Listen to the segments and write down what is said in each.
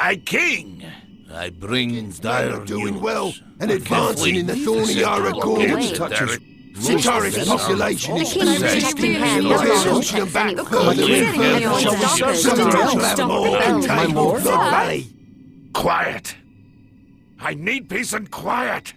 my king. I bring dire doing news. well and But advancing in the fleet. thorny Arcania touches. Centaurus population is persisting and pushing them back further and further. Sometimes have more contained the valley. Quiet. I need peace and quiet.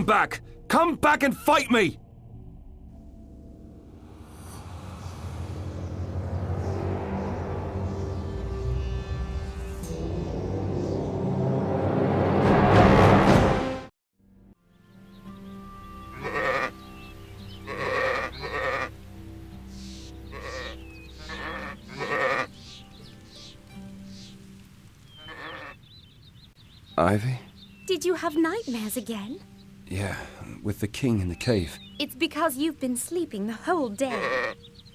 Come back! Come back and fight me! Ivy? Did you have nightmares again? Yeah, with the king in the cave. It's because you've been sleeping the whole day.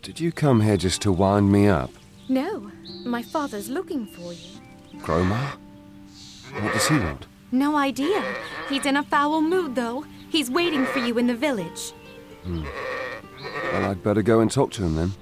Did you come here just to wind me up? No, my father's looking for you. Gromar? What does he want? No idea. He's in a foul mood, though. He's waiting for you in the village. Well, I'd better go and talk to him then.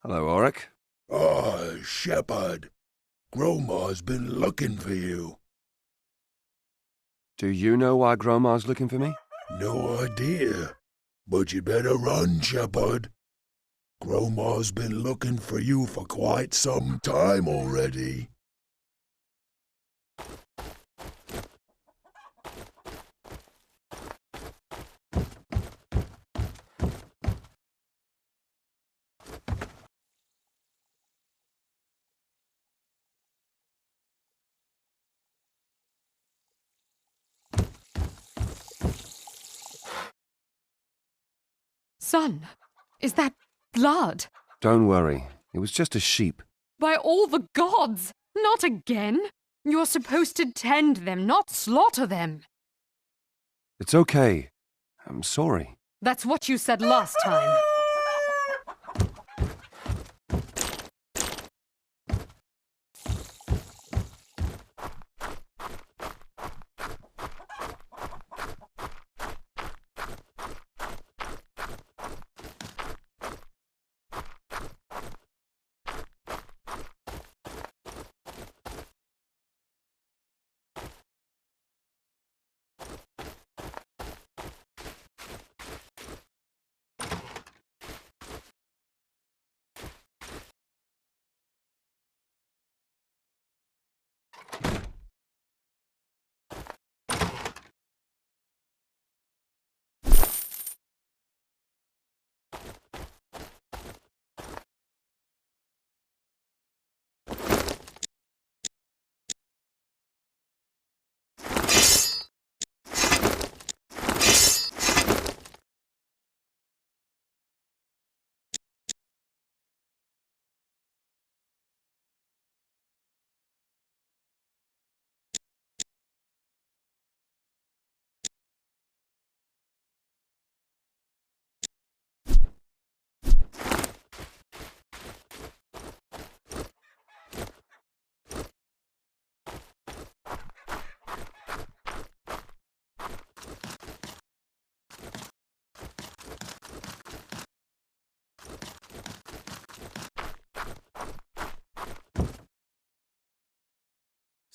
Hello, Auric. Ah, Shepherd. Gromar's been looking for you. Do you know why Gromar's looking for me? No idea. But you better run, Shepherd. Gromar's been looking for you for quite some time already. Son, is that blood? Don't worry. It was just a sheep. By all the gods! Not again! You're supposed to tend them, not slaughter them. It's okay. I'm sorry. That's what you said last time.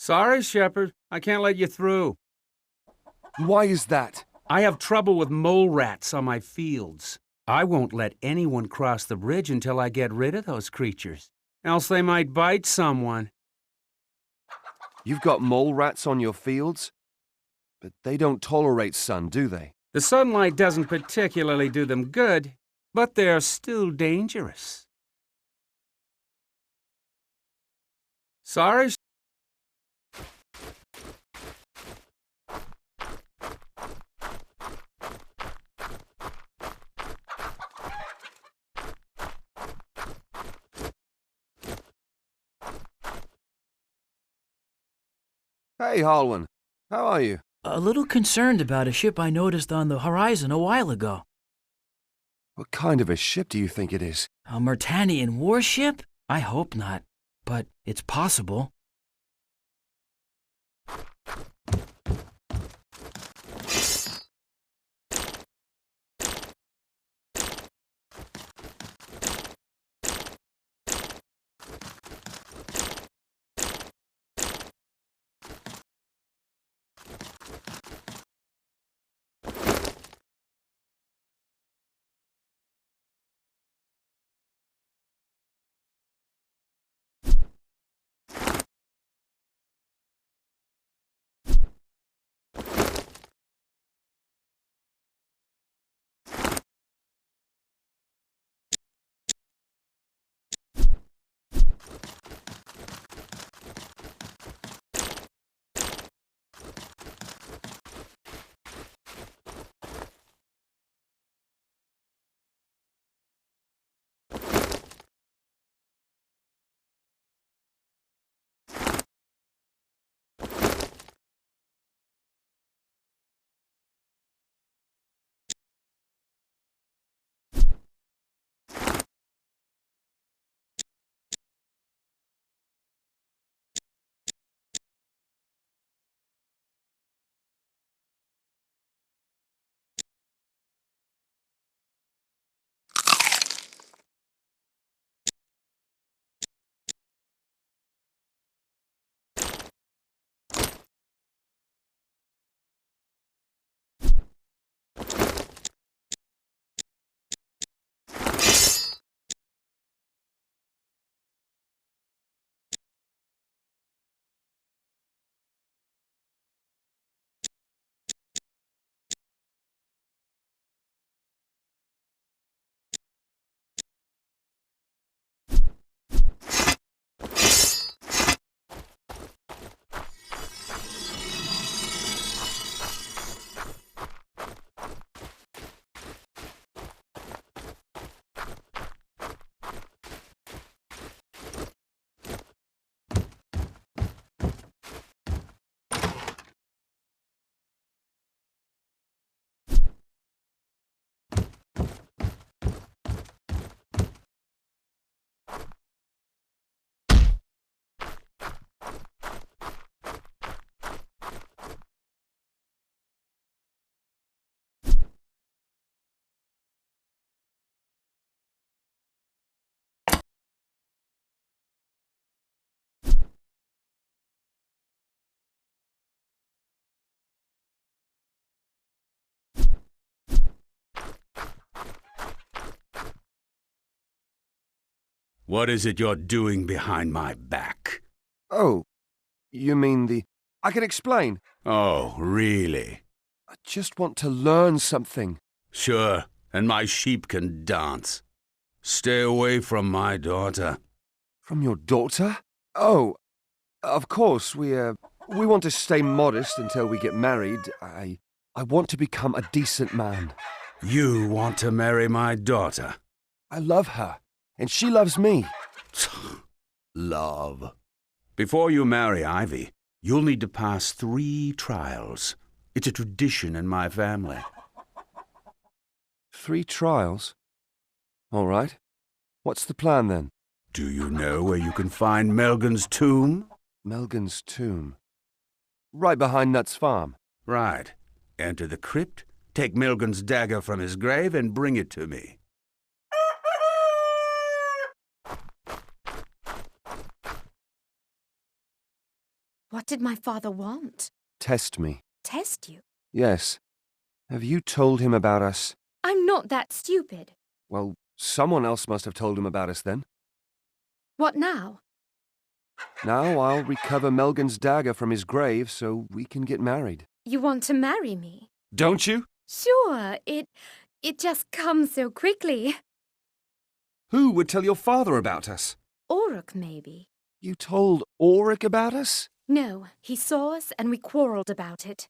Sorry, Shepherd. I can't let you through. Why is that? I have trouble with mole rats on my fields. I won't let anyone cross the bridge until I get rid of those creatures. Else they might bite someone. You've got mole rats on your fields? But they don't tolerate sun, do they? The sunlight doesn't particularly do them good, but they're still dangerous. Sorry. Hey, Harwin. How are you? A little concerned about a ship I noticed on the horizon a while ago. What kind of a ship do you think it is? A Myrtanian warship? I hope not, but it's possible. What is it you're doing behind my back? Oh, you mean the... I can explain. Oh, really? I just want to learn something. Sure, and my sheep can dance. Stay away from my daughter. From your daughter? Oh, of course, we want to stay modest until we get married. I want to become a decent man. You want to marry my daughter? I love her, and she loves me. Love. Before you marry Ivy, you'll need to pass 3 trials. It's a tradition in my family. 3 trials? All right. What's the plan, then? Do you know where you can find Melgan's tomb? Melgan's tomb. Right behind Nut's farm. Right. Enter the crypt, take Melgan's dagger from his grave, and bring it to me. What did my father want? Test me. Test you? Yes. Have you told him about us? I'm not that stupid. Well, someone else must have told him about us then. What now? Now I'll recover Melgan's dagger from his grave so we can get married. You want to marry me? Don't you? Sure, it just comes so quickly. Who would tell your father about us? Auric, maybe. You told Auric about us? No, he saw us and we quarreled about it.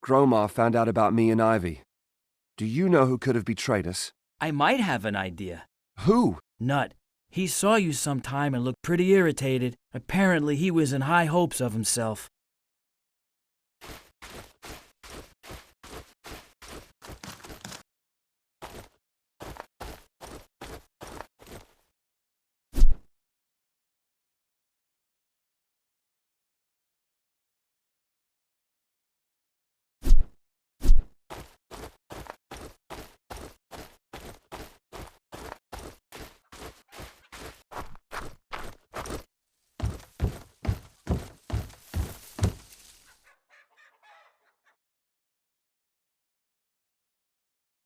Gromar found out about me and Ivy. Do you know who could have betrayed us? I might have an idea. Who? Nut. He saw you sometime and looked pretty irritated. Apparently he was in high hopes of himself.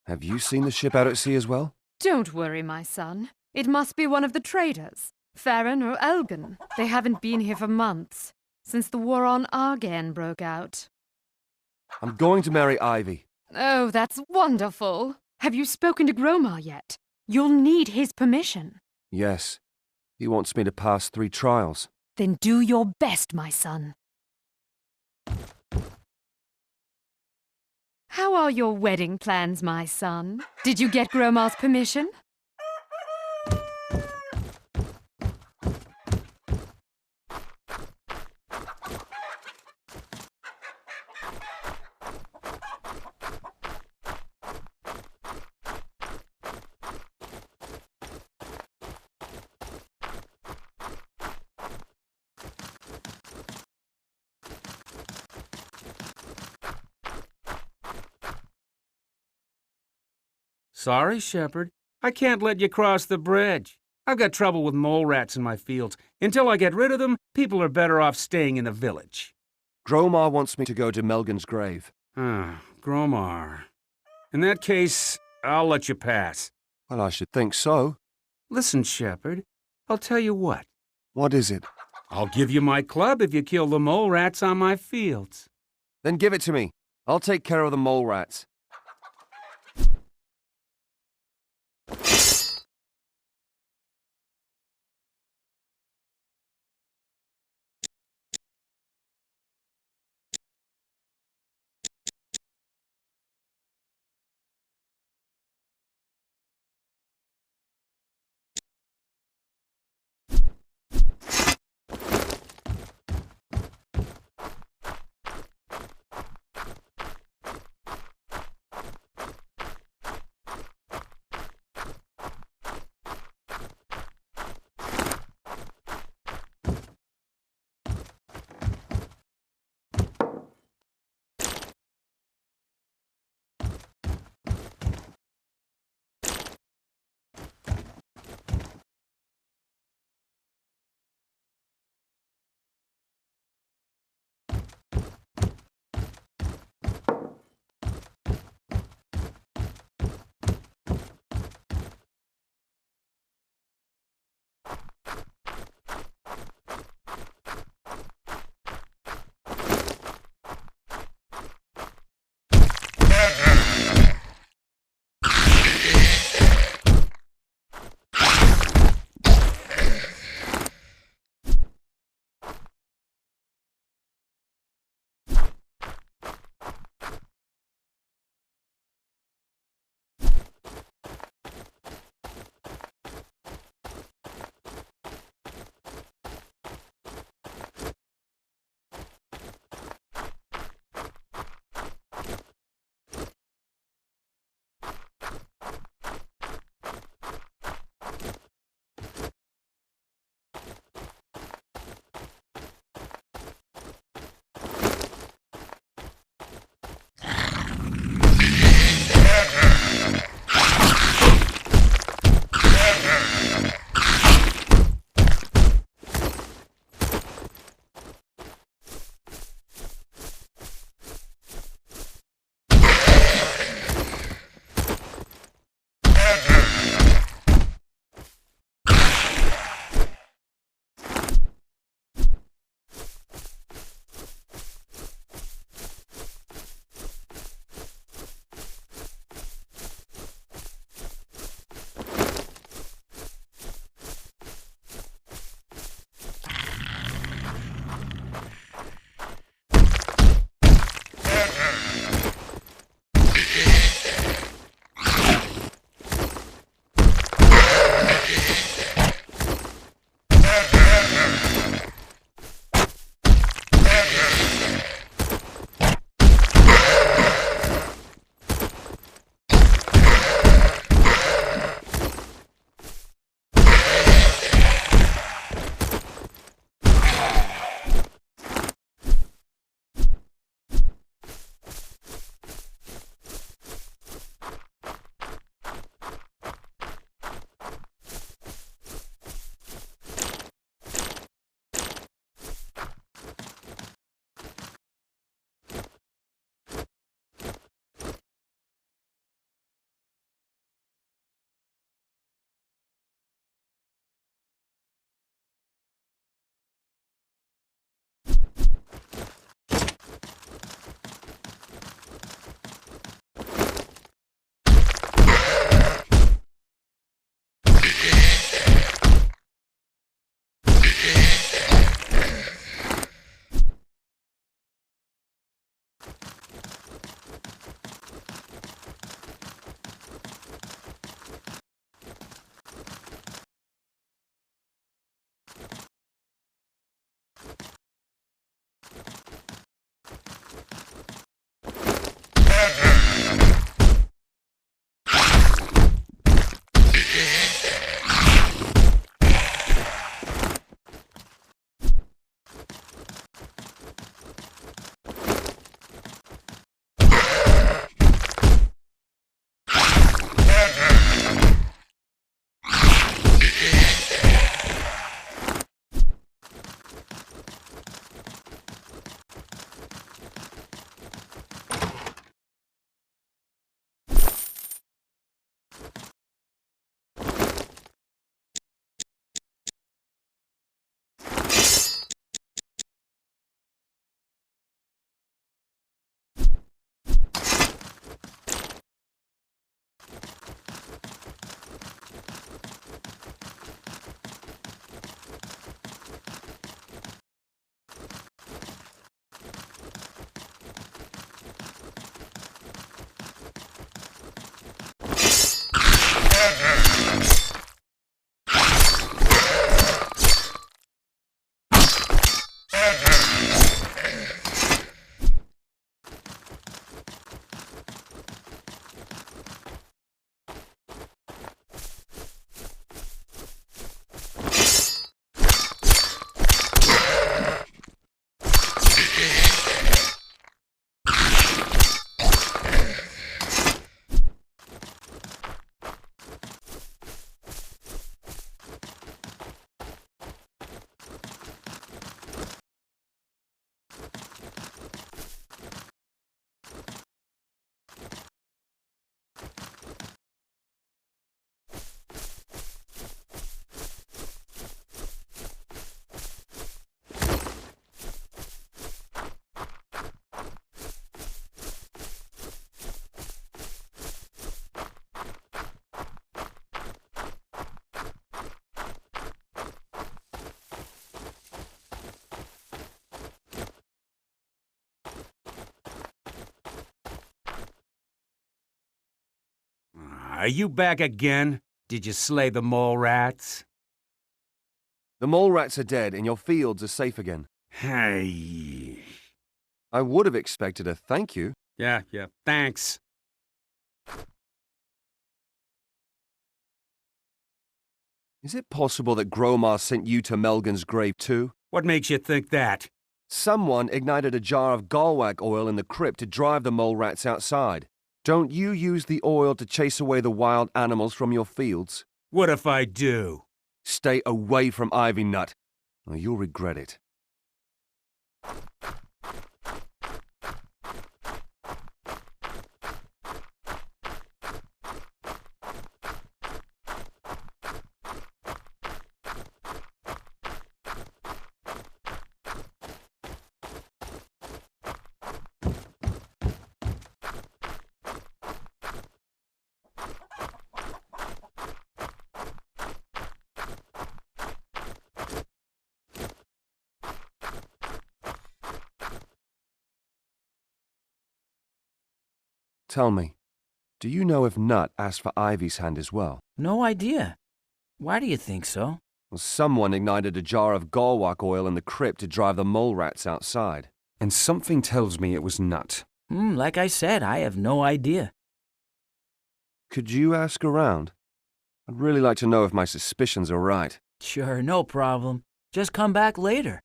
Have you seen the ship out at sea as well? Don't worry, my son. It must be one of the traders. Farron or Elgin. They haven't been here for months, since the war on Arcania broke out. I'm going to marry Ivy. Oh, that's wonderful. Have you spoken to Gromar yet? You'll need his permission. Yes. He wants me to pass 3 trials. Then do your best, my son. How are your wedding plans, my son? Did you get Gromar's permission? Sorry, Shepherd. I can't let you cross the bridge. I've got trouble with mole rats in my fields. Until I get rid of them, people are better off staying in the village. Gromar wants me to go to Melgan's grave. Gromar. In that case, I'll let you pass. Well, I should think so. Listen, Shepherd, I'll tell you what. What is it? I'll give you my club if you kill the mole rats on my fields. Then give it to me. I'll take care of the mole rats. Are you back again? Did you slay the mole rats? The mole rats are dead and your fields are safe again. Hey. I would have expected a thank you. Yeah, thanks. Is it possible that Gromar sent you to Melgan's grave too? What makes you think that? Someone ignited a jar of Galwak oil in the crypt to drive the mole rats outside. Don't you use the oil to chase away the wild animals from your fields? What if I do? Stay away from Ivy Nut, or you'll regret it. Tell me, do you know if Nut asked for Ivy's hand as well? No idea. Why do you think so? Well, someone ignited a jar of Galwak oil in the crypt to drive the mole rats outside. And something tells me it was Nut. Like I said, I have no idea. Could you ask around? I'd really like to know if my suspicions are right. Sure, no problem. Just come back later.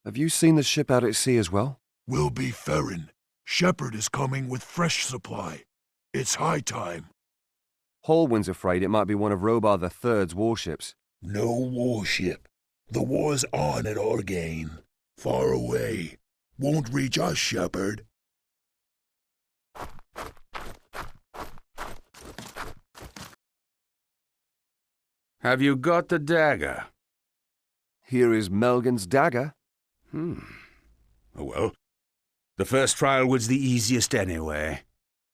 Have you seen the ship out at sea as well? We'll be ferrin'. Shepard is coming with fresh supply. It's high time. Hallwind's afraid it might be one of Robar III's warships. No warship. The war's on at Arcania. Far away. Won't reach us, Shepard. Have you got the dagger? Here is Melgan's dagger. Oh, well, the first trial was the easiest anyway.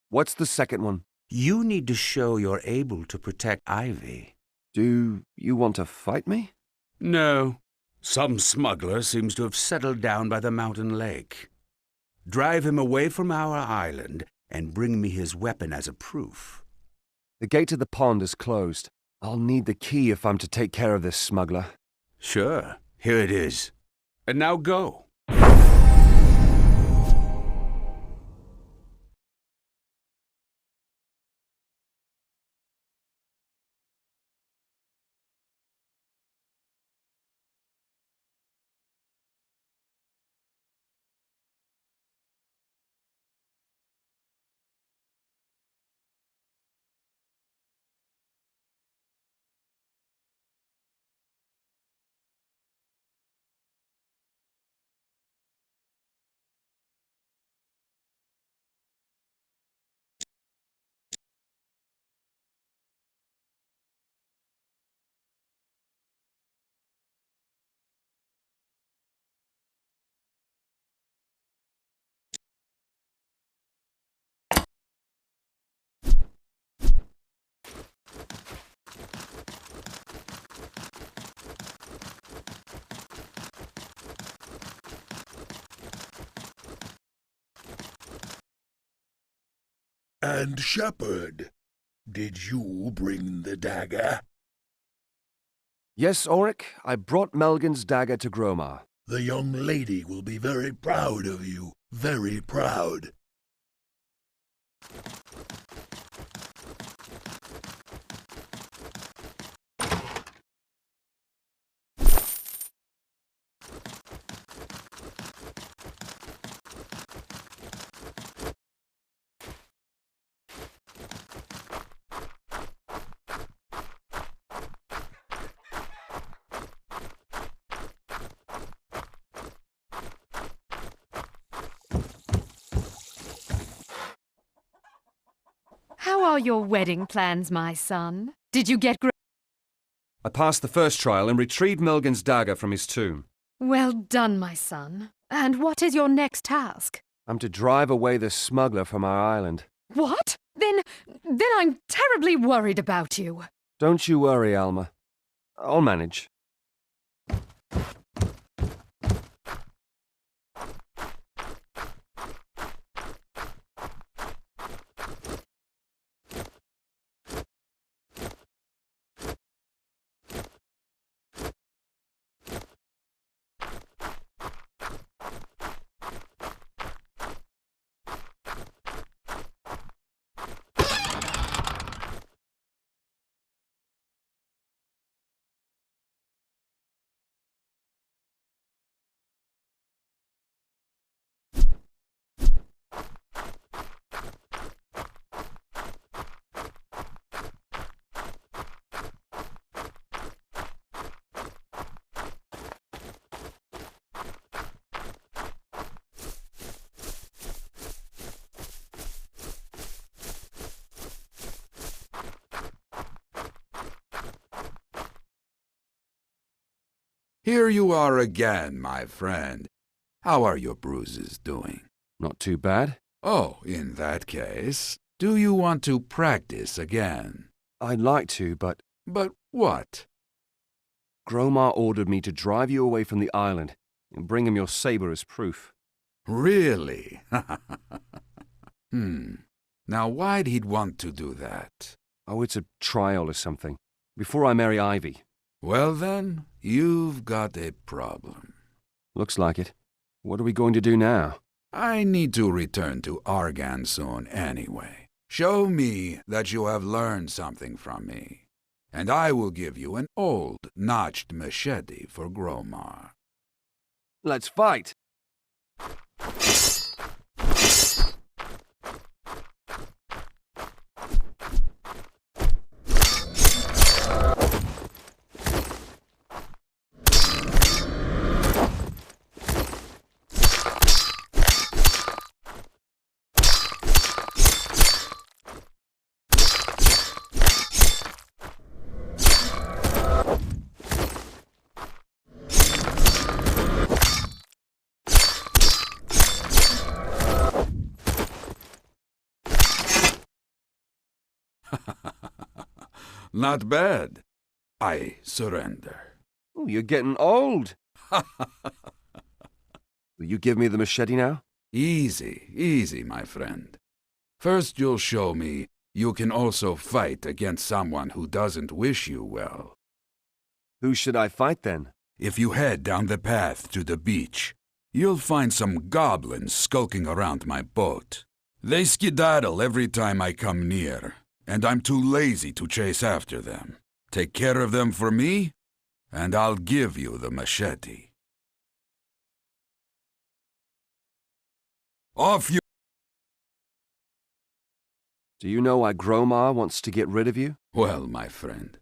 What's the second one? You need to show you're able to protect Ivy. Do you want to fight me? No. Some smuggler seems to have settled down by the mountain lake. Drive him away from our island and bring me his weapon as a proof. The gate to the pond is closed. I'll need the key if I'm to take care of this smuggler. Sure, here it is. And now go. And Shepherd, did you bring the dagger? Yes, Auric, I brought Melgan's dagger to Gromar. The young lady will be very proud of you, very proud. How are your wedding plans, my son? Did you get I passed the first trial and retrieved Melgan's dagger from his tomb. Well done, my son. And what is your next task? I'm to drive away the smuggler from our island. What? Then I'm terribly worried about you. Don't you worry, Alma. I'll manage. Here you are again, my friend. How are your bruises doing? Not too bad. Oh, in that case, do you want to practice again? I'd like to, but But what? Gromar ordered me to drive you away from the island and bring him your saber as proof. Really? Now why'd he want to do that? Oh, it's a trial or something. Before I marry Ivy. Well then, you've got a problem. Looks like it. What are we going to do now? I need to return to Argan soon anyway. Show me that you have learned something from me, and I will give you an old, notched machete for Gromar. Let's fight! Not bad. I surrender. Oh, you're getting old. Will you give me the machete now? Easy, easy, my friend. First you'll show me you can also fight against someone who doesn't wish you well. Who should I fight then? If you head down the path to the beach, you'll find some goblins skulking around my boat. They skedaddle every time I come near, and I'm too lazy to chase after them. Take care of them for me, and I'll give you the machete. Off you! Do you know why Gromar wants to get rid of you? Well, my friend,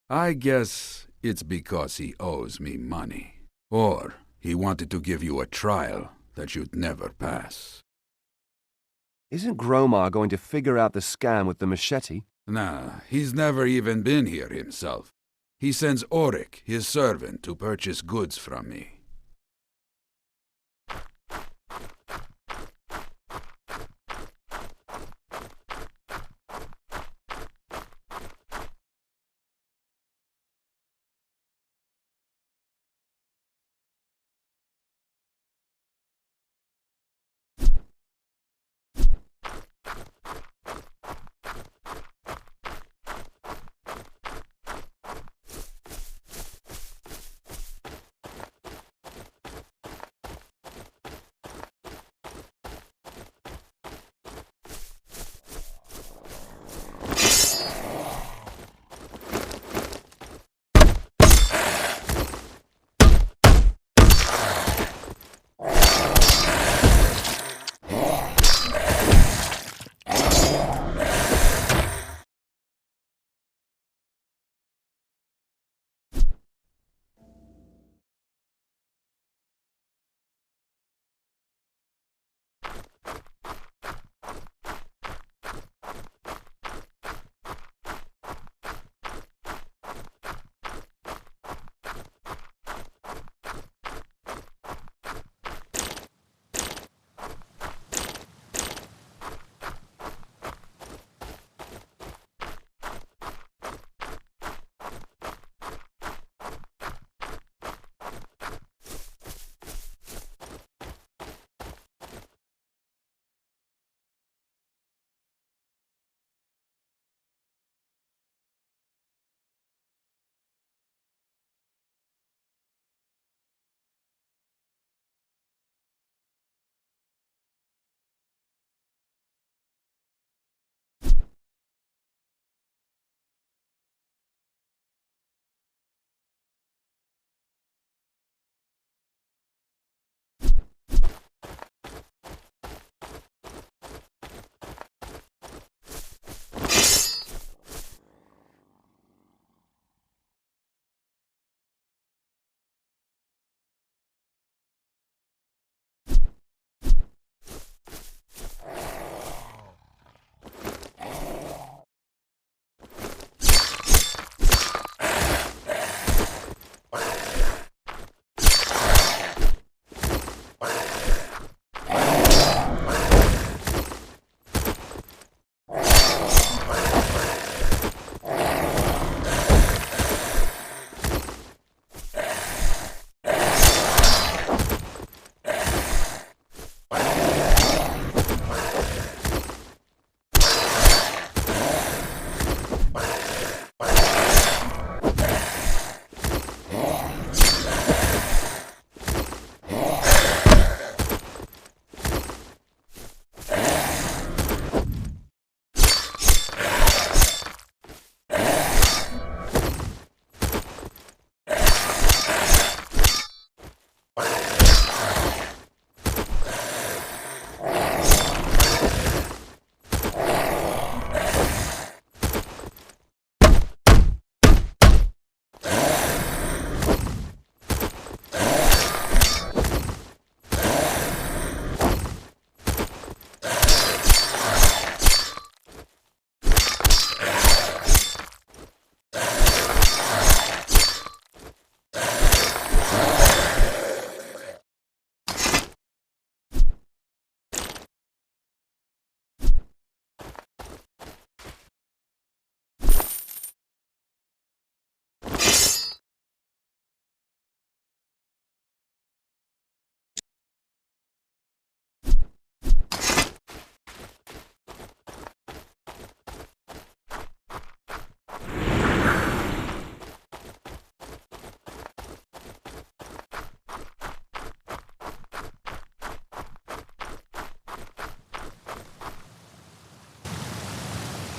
I guess it's because he owes me money. Or he wanted to give you a trial that you'd never pass. Isn't Gromar going to figure out the scam with the machete? Nah, he's never even been here himself. He sends Auric, his servant, to purchase goods from me.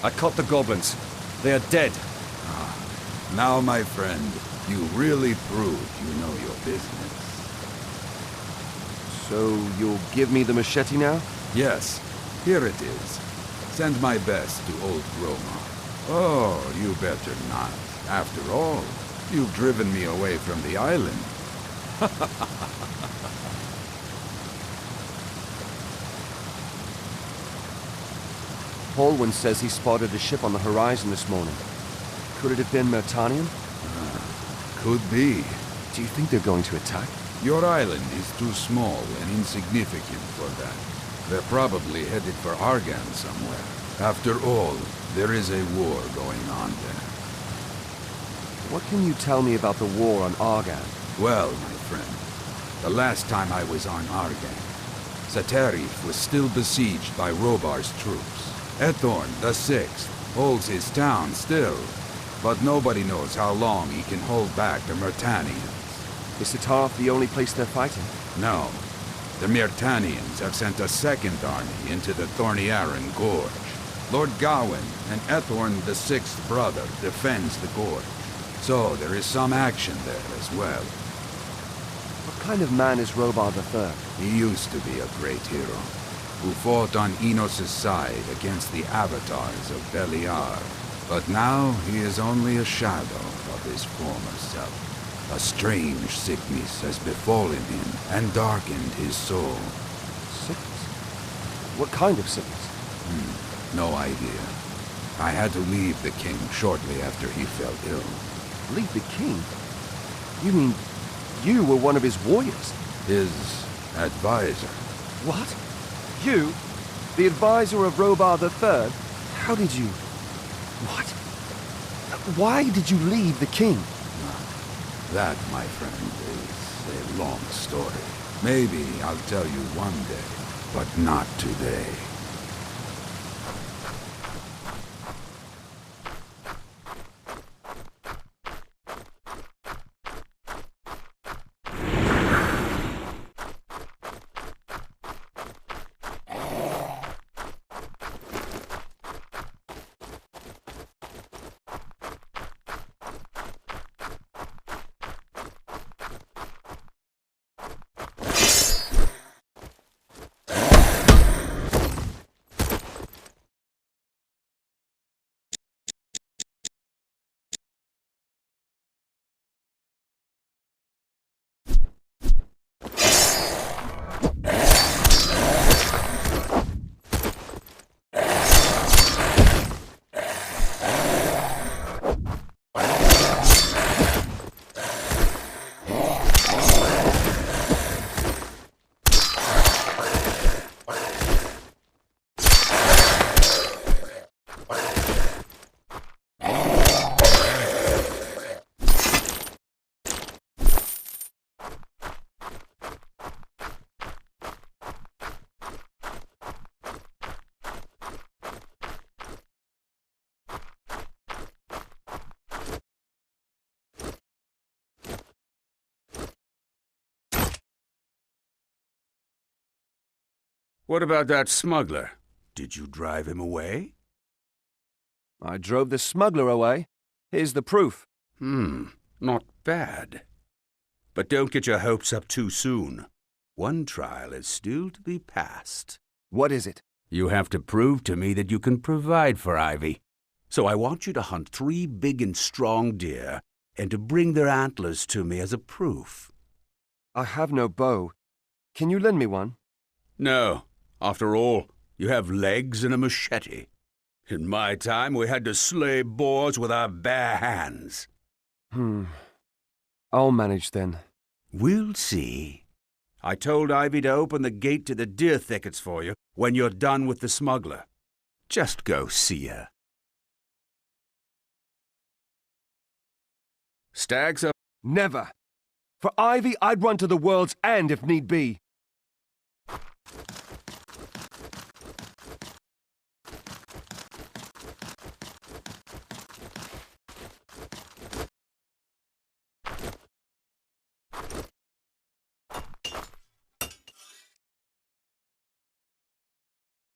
I caught the goblins. They are dead. Now, my friend, you really proved you know your business. So you'll give me the machete now? Yes, here it is. Send my best to old Roma. Oh, you better not. After all, you've driven me away from the island. Hallwyn says he spotted a ship on the horizon this morning. Could it have been Mertanian? Could be. Do you think they're going to attack? Your island is too small and insignificant for that. They're probably headed for Argan somewhere. After all, there is a war going on there. What can you tell me about the war on Argan? Well, my friend, the last time I was on Argan, Satarif was still besieged by Robar's troops. Ethorn the Sixth holds his town still, but nobody knows how long he can hold back the Mertanians. Is Satarif the only place they're fighting? No. The Mertanians have sent a second army into the Thorniaran Gorge. Lord Gawain and Ethorn the Sixth brother defends the gorge. So there is some action there as well. What kind of man is Robar III? He used to be a great hero, who fought on Enos' side against the avatars of Beliar. But now he is only a shadow of his former self. A strange sickness has befallen him and darkened his soul. Sickness? What kind of sickness? No idea. I had to leave the king shortly after he fell ill. Leave the king? You mean you were one of his warriors? His advisor. What? You? The advisor of Robar III? How did you... What? Why did you leave the king? That, my friend, is a long story. Maybe I'll tell you one day, but not today. What about that smuggler? Did you drive him away? I drove the smuggler away. Here's the proof. Not bad. But don't get your hopes up too soon. One trial is still to be passed. What is it? You have to prove to me that you can provide for Ivy. So I want you to hunt 3 big and strong deer, and to bring their antlers to me as a proof. I have no bow. Can you lend me one? No. After all, you have legs and a machete. In my time, we had to slay boars with our bare hands. I'll manage then. We'll see. I told Ivy to open the gate to the deer thickets for you when you're done with the smuggler. Just go see her. Stags up. Never. For Ivy, I'd run to the world's end if need be.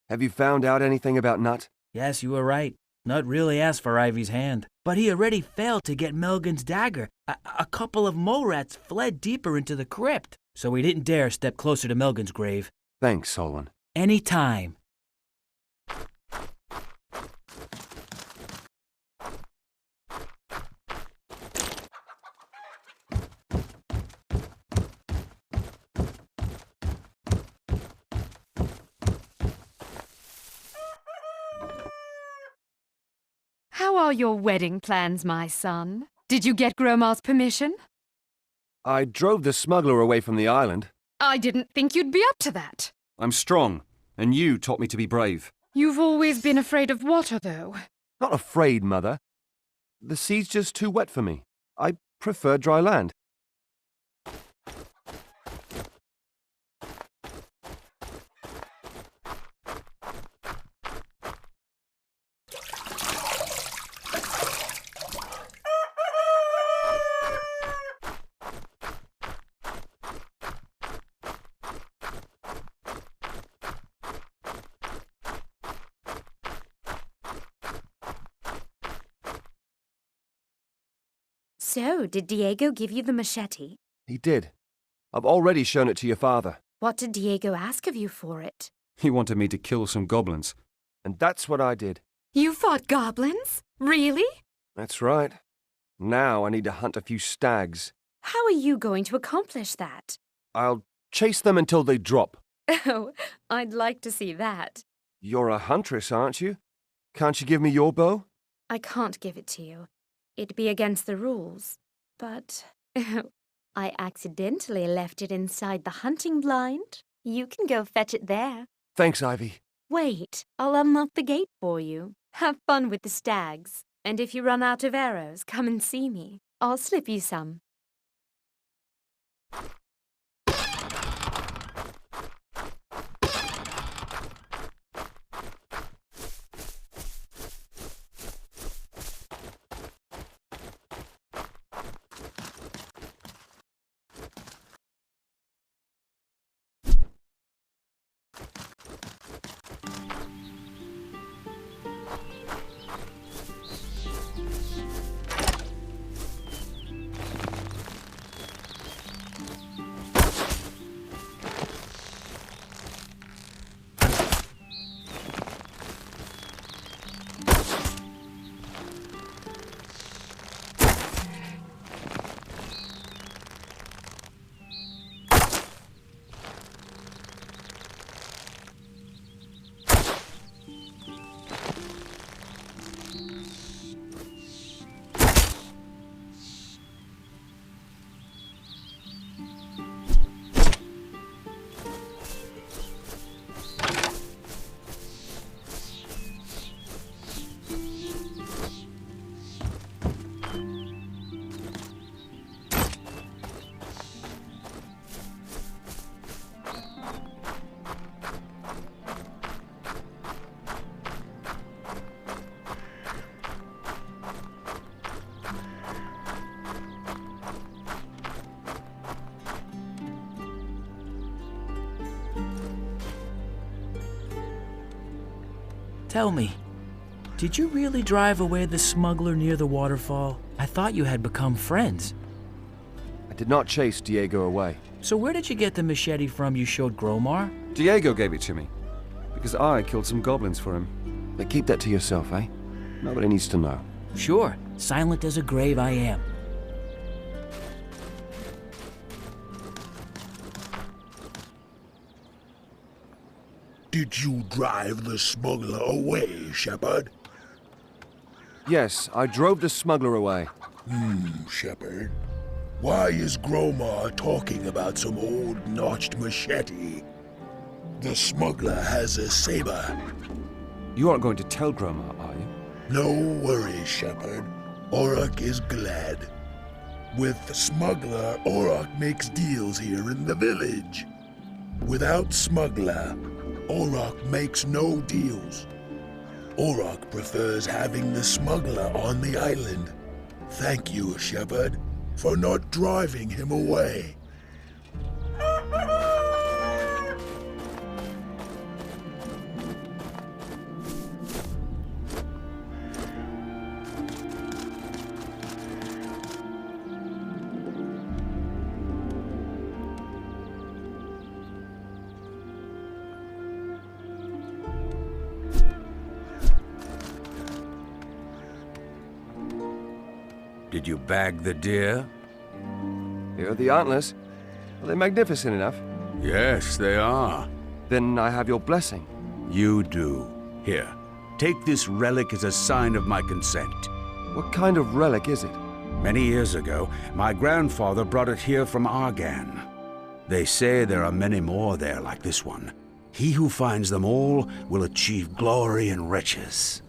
Have you found out anything about Nut? Yes, you were right. Nut really asked for Ivy's hand, but he already failed to get Melgan's dagger. A couple of mole rats fled deeper into the crypt, so we didn't dare step closer to Melgan's grave. Thanks, Solon. Any time. How are your wedding plans, my son? Did you get Gromar's permission? I drove the smuggler away from the island. I didn't think you'd be up to that. I'm strong, and you taught me to be brave. You've always been afraid of water, though. Not afraid, Mother. The sea's just too wet for me. I prefer dry land. So, did Diego give you the machete? He did. I've already shown it to your father. What did Diego ask of you for it? He wanted me to kill some goblins. And that's what I did. You fought goblins? Really? That's right. Now I need to hunt a few stags. How are you going to accomplish that? I'll chase them until they drop. Oh, I'd like to see that. You're a huntress, aren't you? Can't you give me your bow? I can't give it to you. It'd be against the rules. But I accidentally left it inside the hunting blind. You can go fetch it there. Thanks, Ivy. Wait, I'll unlock the gate for you. Have fun with the stags. And if you run out of arrows, come and see me. I'll slip you some. Tell me, did you really drive away the smuggler near the waterfall? I thought you had become friends. I did not chase Diego away. So where did you get the machete from you showed Gromar? Diego gave it to me, because I killed some goblins for him. But keep that to yourself, eh? Nobody needs to know. Sure, silent as a grave I am. Did you drive the smuggler away, Shepard? Yes, I drove the smuggler away. Shepard. Why is Gromar talking about some old notched machete? The smuggler has a saber. You aren't going to tell Gromar, are you? No worries, Shepard. Auroch is glad. With the smuggler, Auroch makes deals here in the village. Without smuggler, Auroch makes no deals. Auroch prefers having the smuggler on the island. Thank you, Shepard, for not driving him away. Did you bag the deer? Here are the antlers. Are they magnificent enough? Yes, they are. Then I have your blessing. You do. Here, take this relic as a sign of my consent. What kind of relic is it? Many years ago, my grandfather brought it here from Argan. They say there are many more there like this one. He who finds them all will achieve glory and riches.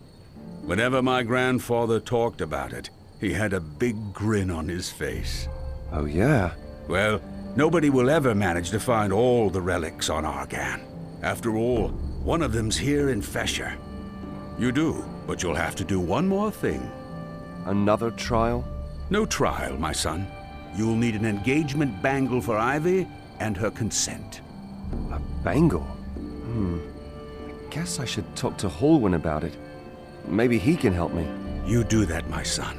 Whenever my grandfather talked about it, he had a big grin on his face. Oh, yeah? Well, nobody will ever manage to find all the relics on Argan. After all, one of them's here in Fesher. You do, but you'll have to do one more thing. Another trial? No trial, my son. You'll need an engagement bangle for Ivy and her consent. A bangle? I guess I should talk to Hallwyn about it. Maybe he can help me. You do that, my son.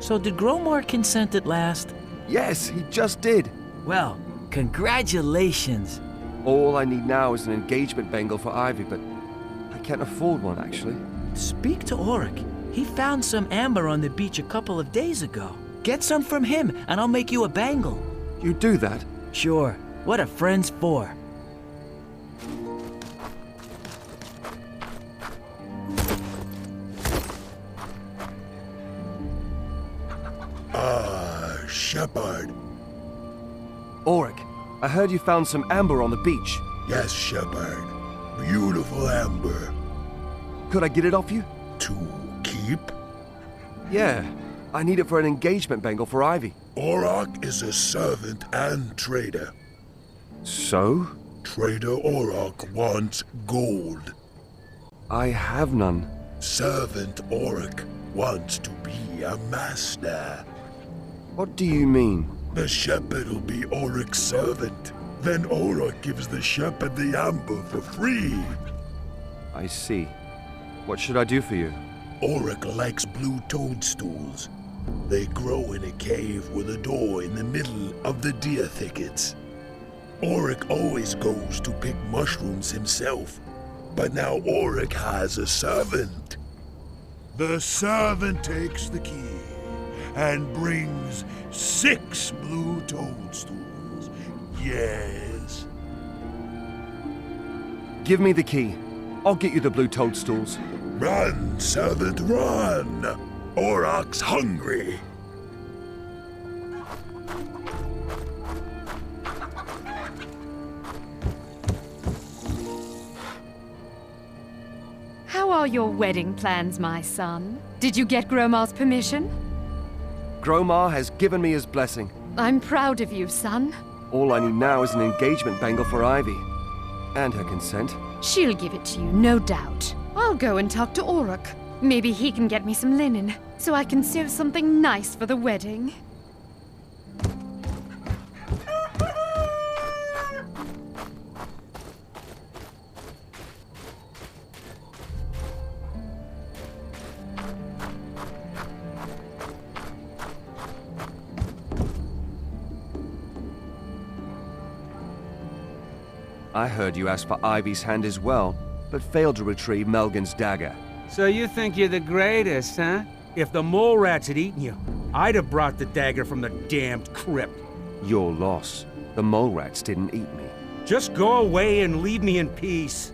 So did Gromar consent at last? Yes, he just did. Well, congratulations. All I need now is an engagement bangle for Ivy, but I can't afford one, actually. Speak to Auric. He found some amber on the beach a couple of days ago. Get some from him, and I'll make you a bangle. You do that? Sure. What are friends for? Shepherd. Auric, I heard you found some amber on the beach. Yes, Shepherd. Beautiful amber. Could I get it off you? To keep? Yeah. I need it for an engagement bangle for Ivy. Auroch is a servant and trader. So? Trader Auroch wants gold. I have none. Servant Auroch wants to be a master. What do you mean? The shepherd will be Auroch's servant. Then Auroch gives the shepherd the amber for free. I see. What should I do for you? Auroch likes blue toadstools. They grow in a cave with a door in the middle of the deer thickets. Auroch always goes to pick mushrooms himself, but now Auroch has a servant. The servant takes the key and brings 6 blue toadstools. Yes. Give me the key. I'll get you the blue toadstools. Run, servant, run! Auroch's hungry. How are your wedding plans, my son? Did you get Gromar's permission? Gromar has given me his blessing. I'm proud of you, son. All I need now is an engagement bangle for Ivy. And her consent. She'll give it to you, no doubt. I'll go and talk to Auroch. Maybe he can get me some linen, so I can sew something nice for the wedding. I heard you asked for Ivy's hand as well, but failed to retrieve Melgan's dagger. So you think you're the greatest, huh? If the mole rats had eaten you, I'd have brought the dagger from the damned crypt. Your loss. The mole rats didn't eat me. Just go away and leave me in peace.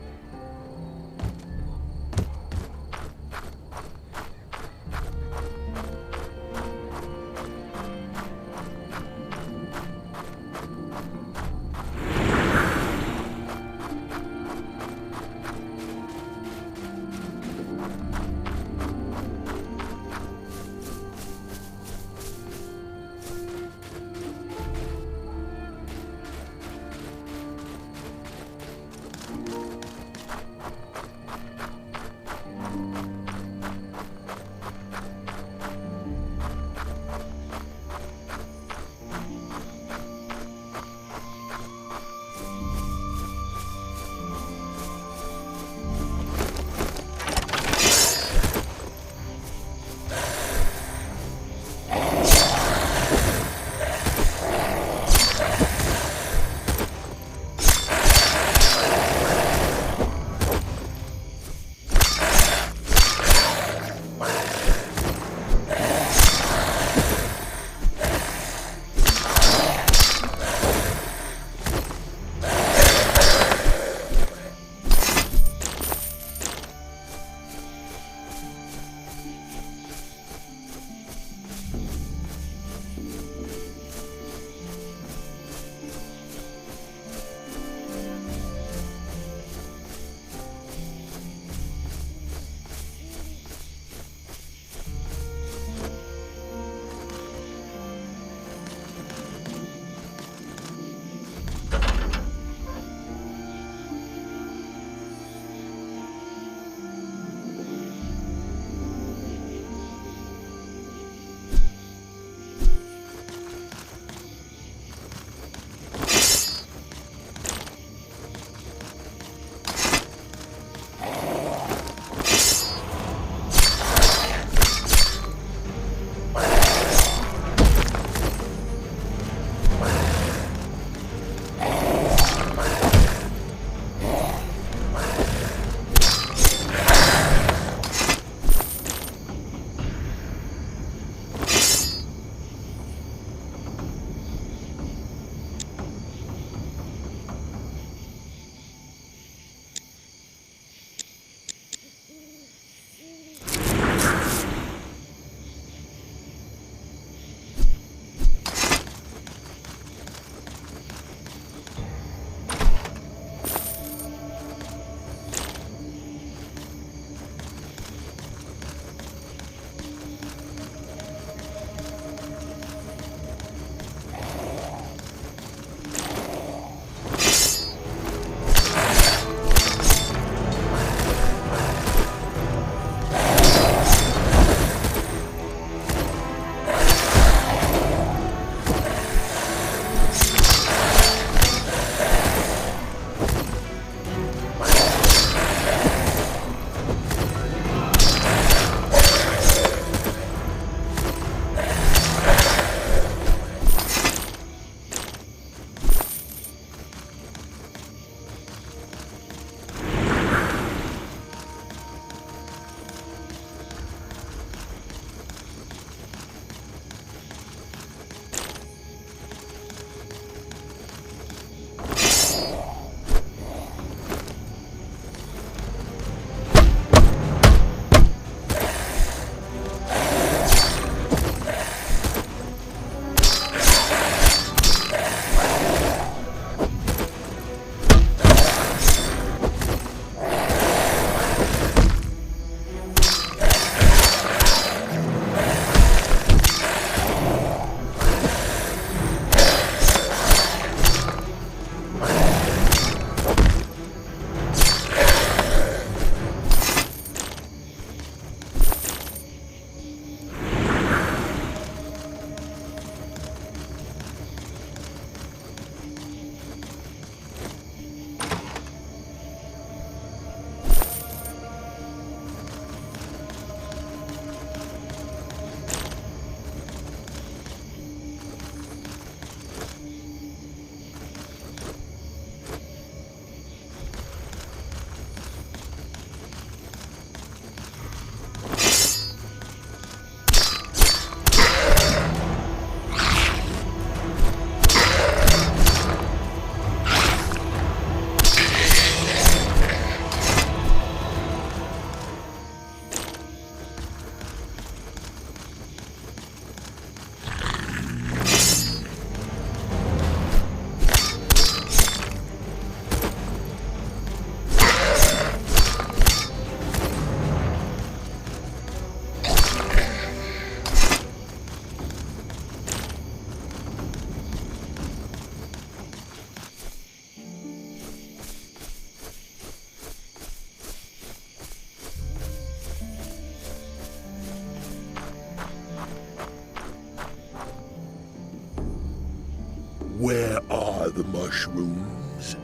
Where are the mushrooms?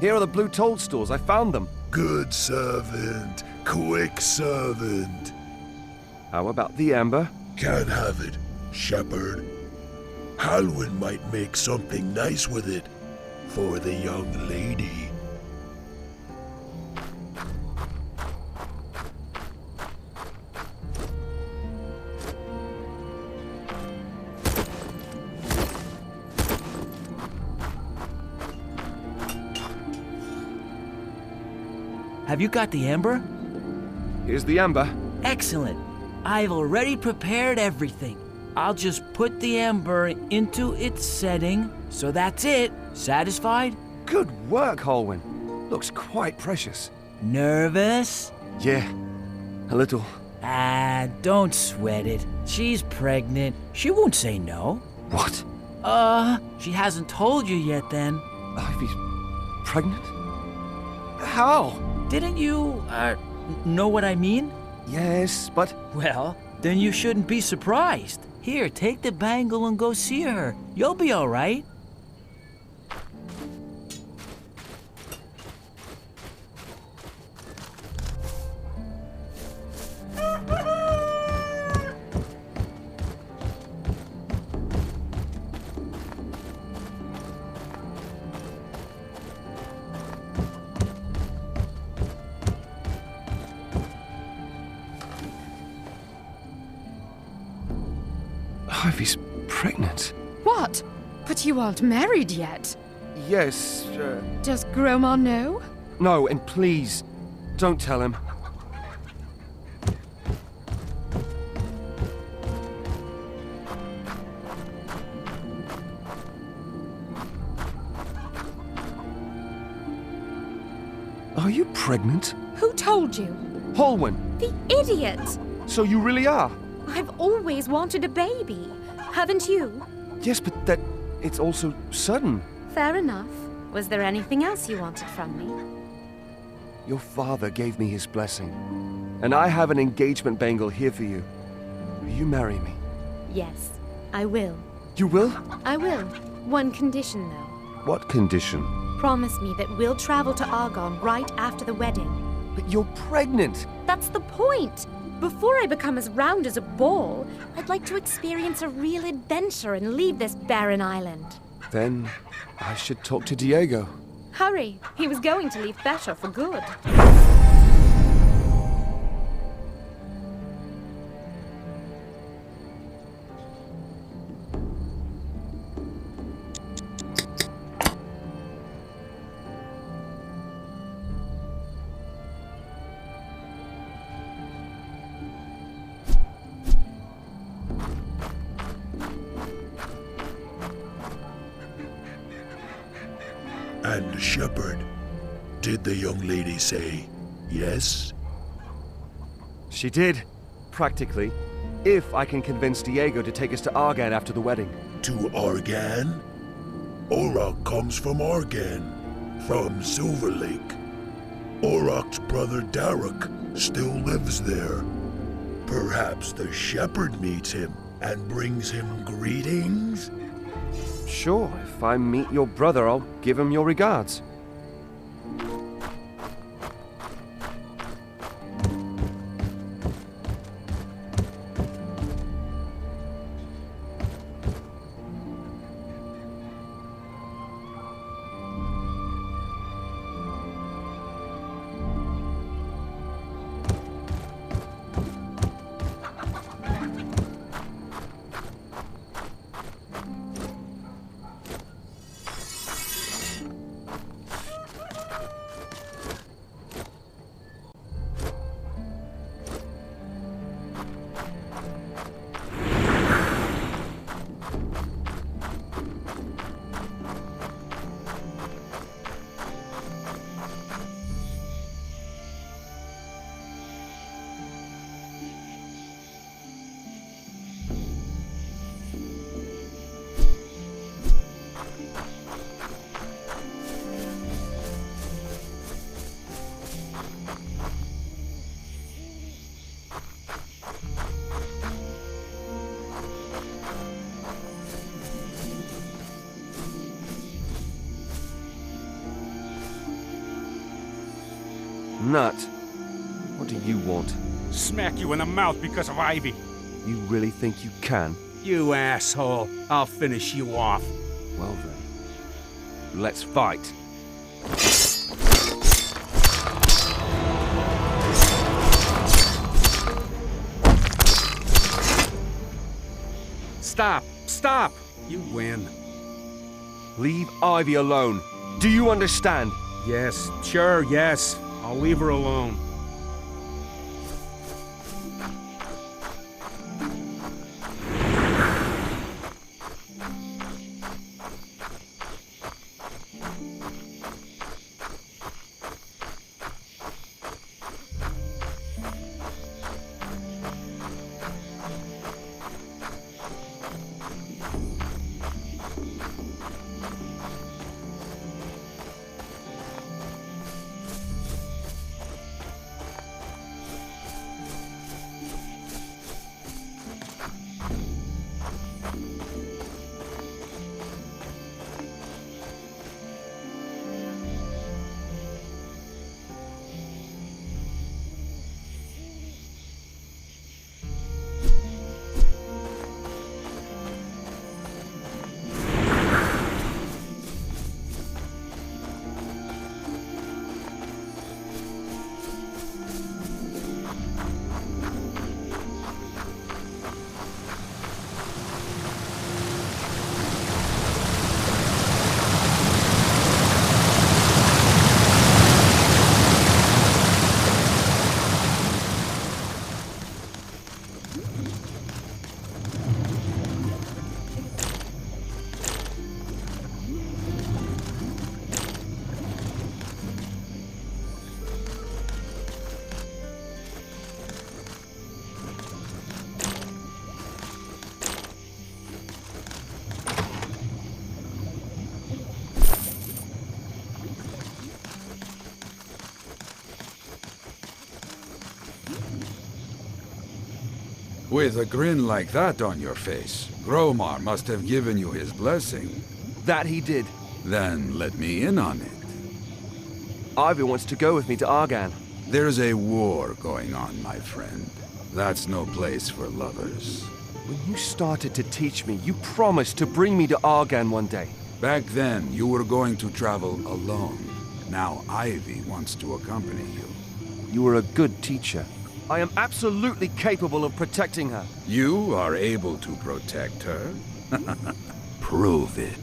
Here are the blue toadstools. I found them. Good servant, quick servant. How about the amber? Can't have it, shepherd. Halwyn might make something nice with it for the young lady. Have you got the amber? Here's the amber. Excellent. I've already prepared everything. I'll just put the amber into its setting, so that's it. Satisfied? Good work, Halwyn. Looks quite precious. Nervous? Yeah, a little. Ah, don't sweat it. She's pregnant. She won't say no. What? She hasn't told you yet then. Ivy's pregnant? How? Didn't you, know what I mean? Yes, but... Well, then you shouldn't be surprised. Here, take the bangle and go see her. You'll be all right. Ivy's pregnant. What? But you aren't married yet. Yes, Does Gromar know? No, and please, don't tell him. Are you pregnant? Who told you? Halwyn, The idiot! so you really are? I've always wanted a baby. Haven't you? Yes, but that... it's also sudden. Fair enough. Was there anything else you wanted from me? Your father gave me his blessing, and I have an engagement bangle here for you. Will you marry me? Yes, I will. You will? I will. One condition, though. What condition? Promise me that we'll travel to Argon right after the wedding. But you're pregnant! That's the point! Before I become as round as a ball, I'd like to experience a real adventure and leave this barren island. Then I should talk to Diego. Hurry! He was going to leave Better for good. And shepherd, did the young lady say yes? She did. Practically. If I can convince Diego to take us to Argan after the wedding. To Argan? Auroch comes from Argan, from Silver Lake. Auroch's brother Daruk still lives there. Perhaps the shepherd meets him and brings him greetings? Sure, if I meet your brother, I'll give him your regards. nut. What do you want? Smack you in the mouth because of Ivy. You really think you can? You asshole. I'll finish you off. Well then, let's fight. Stop! Stop! You win. Leave Ivy alone. Do you understand? Yes, sure, yes. I'll leave her alone. With a grin like that on your face, Gromar must have given you his blessing. That he did. Then let me in on it. Ivy wants to go with me to Argan. There's a war going on, my friend. That's no place for lovers. When you started to teach me, you promised to bring me to Argan one day. Back then, you were going to travel alone. Now Ivy wants to accompany you. You were a good teacher. I am absolutely capable of protecting her. You are able to protect her? Prove it.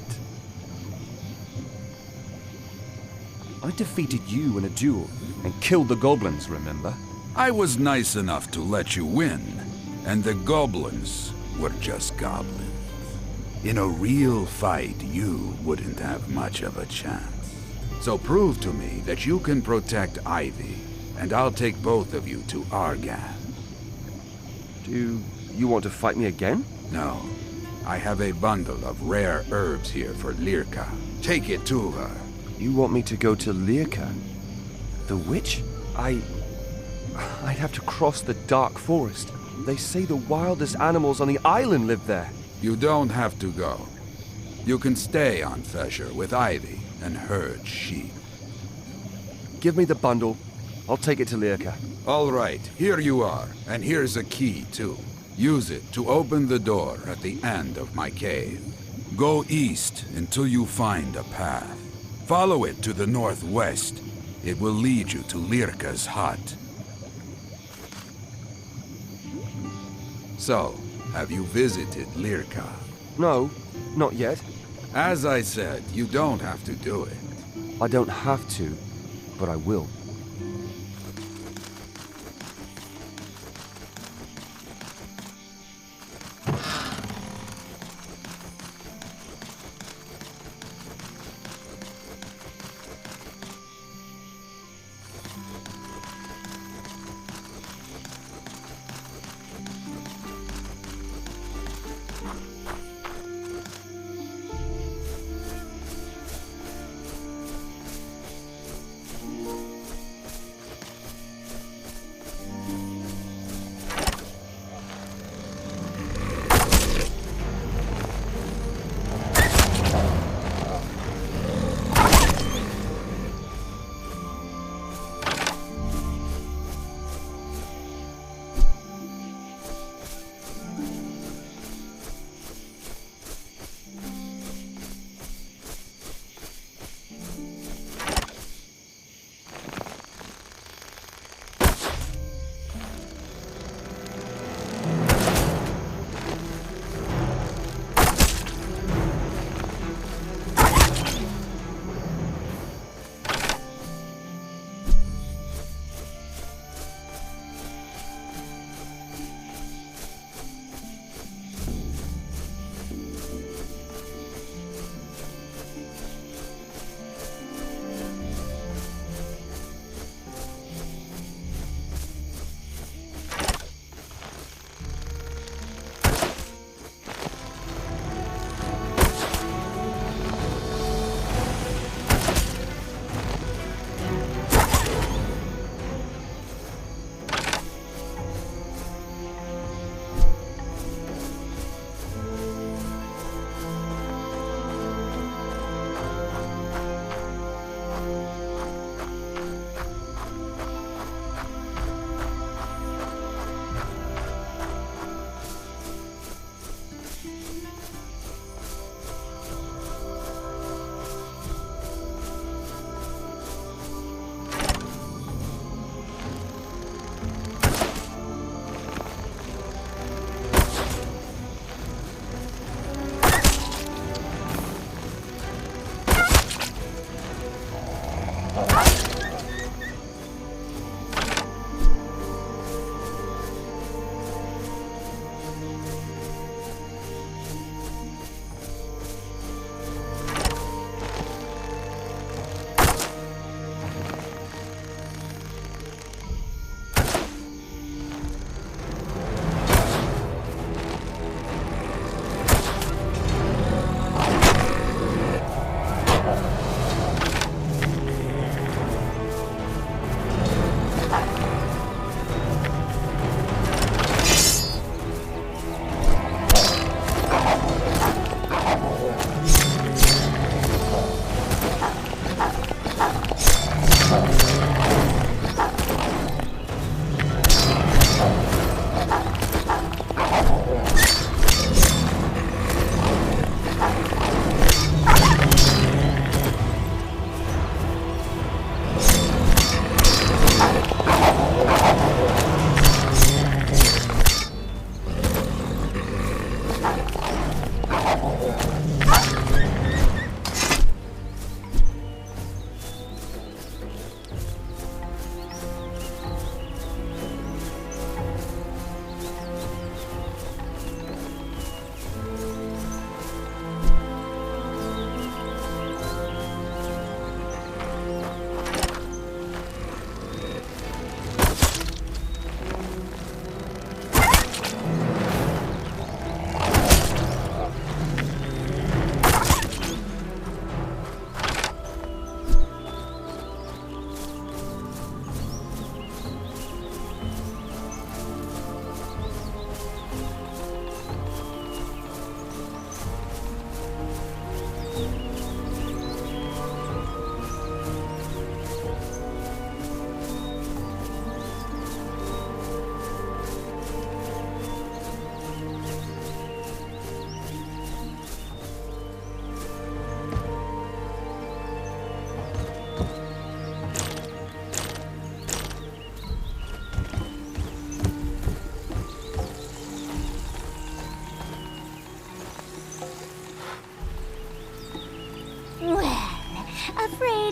I defeated you in a duel and killed the goblins, remember? I was nice enough to let you win, and the goblins were just goblins. In a real fight, you wouldn't have much of a chance. So prove to me that you can protect Ivy, and I'll take both of you to Argan. Do you want to fight me again? No. I have a bundle of rare herbs here for Lirka. Take it to her. You want me to go to Lirka? The witch? I'd have to cross the dark forest. They say the wildest animals on the island live there. You don't have to go. You can stay on Thesher with Ivy and herd sheep. Give me the bundle. I'll take it to Lirka. All right, here you are, and here's a key, too. Use it to open the door at the end of my cave. Go east until you find a path. Follow it to the northwest. It will lead you to Lirka's hut. So, have you visited Lirka? No, not yet. As I said, you don't have to do it. I don't have to, but I will.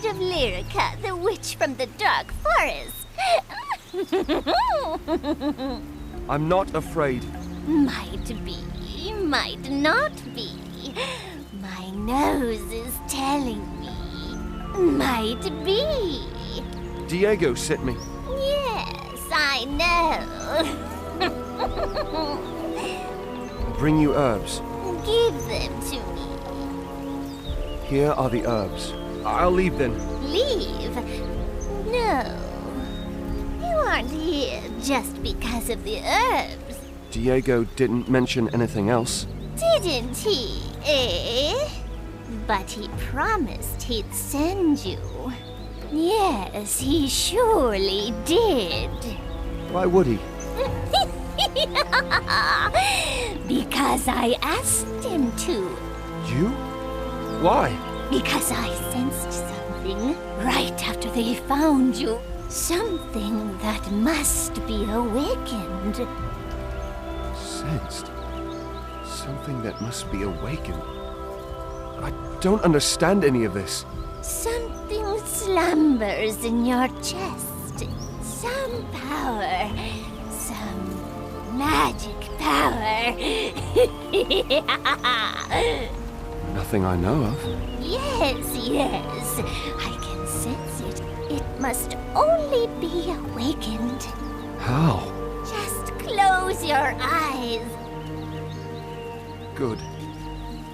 afraid of Lyrica, the witch from the dark forest? I'm not afraid. Might be, might not be. My nose is telling me. Might be. Diego sent me. Yes, I know. Bring you herbs. Give them to me. Here are the herbs. I'll leave then. Leave? No. You aren't here just because of the herbs. Diego didn't mention anything else. Didn't he, eh? But he promised he'd send you. Yes, he surely did. Why would he? Because I asked him to. You? Why? Because I sensed something right after they found you. Something that must be awakened. Sensed? Something that must be awakened. I don't understand any of this. Something slumbers in your chest. Some power. Some magic power. Nothing I know of. Yes. I can sense it. It must only be awakened. How? Just close your eyes. Good.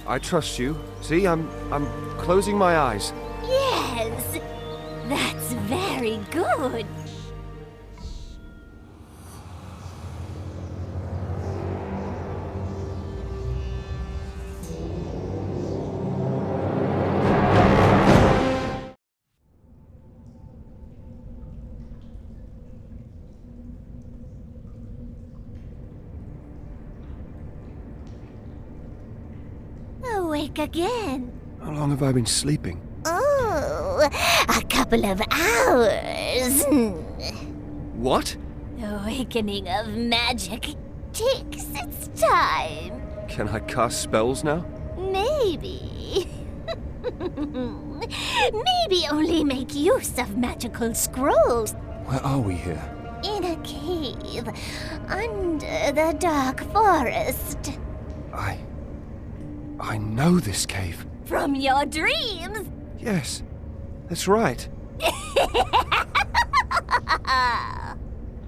I trust you. See, I'm closing my eyes. Yes. That's very good. Awake again. How long have I been sleeping? Oh, a couple of hours. What? Awakening of magic takes its time. Can I cast spells now? Maybe. Maybe only make use of magical scrolls. Where are we here? In a cave under the dark forest. I know this cave. From your dreams. Yes, that's right.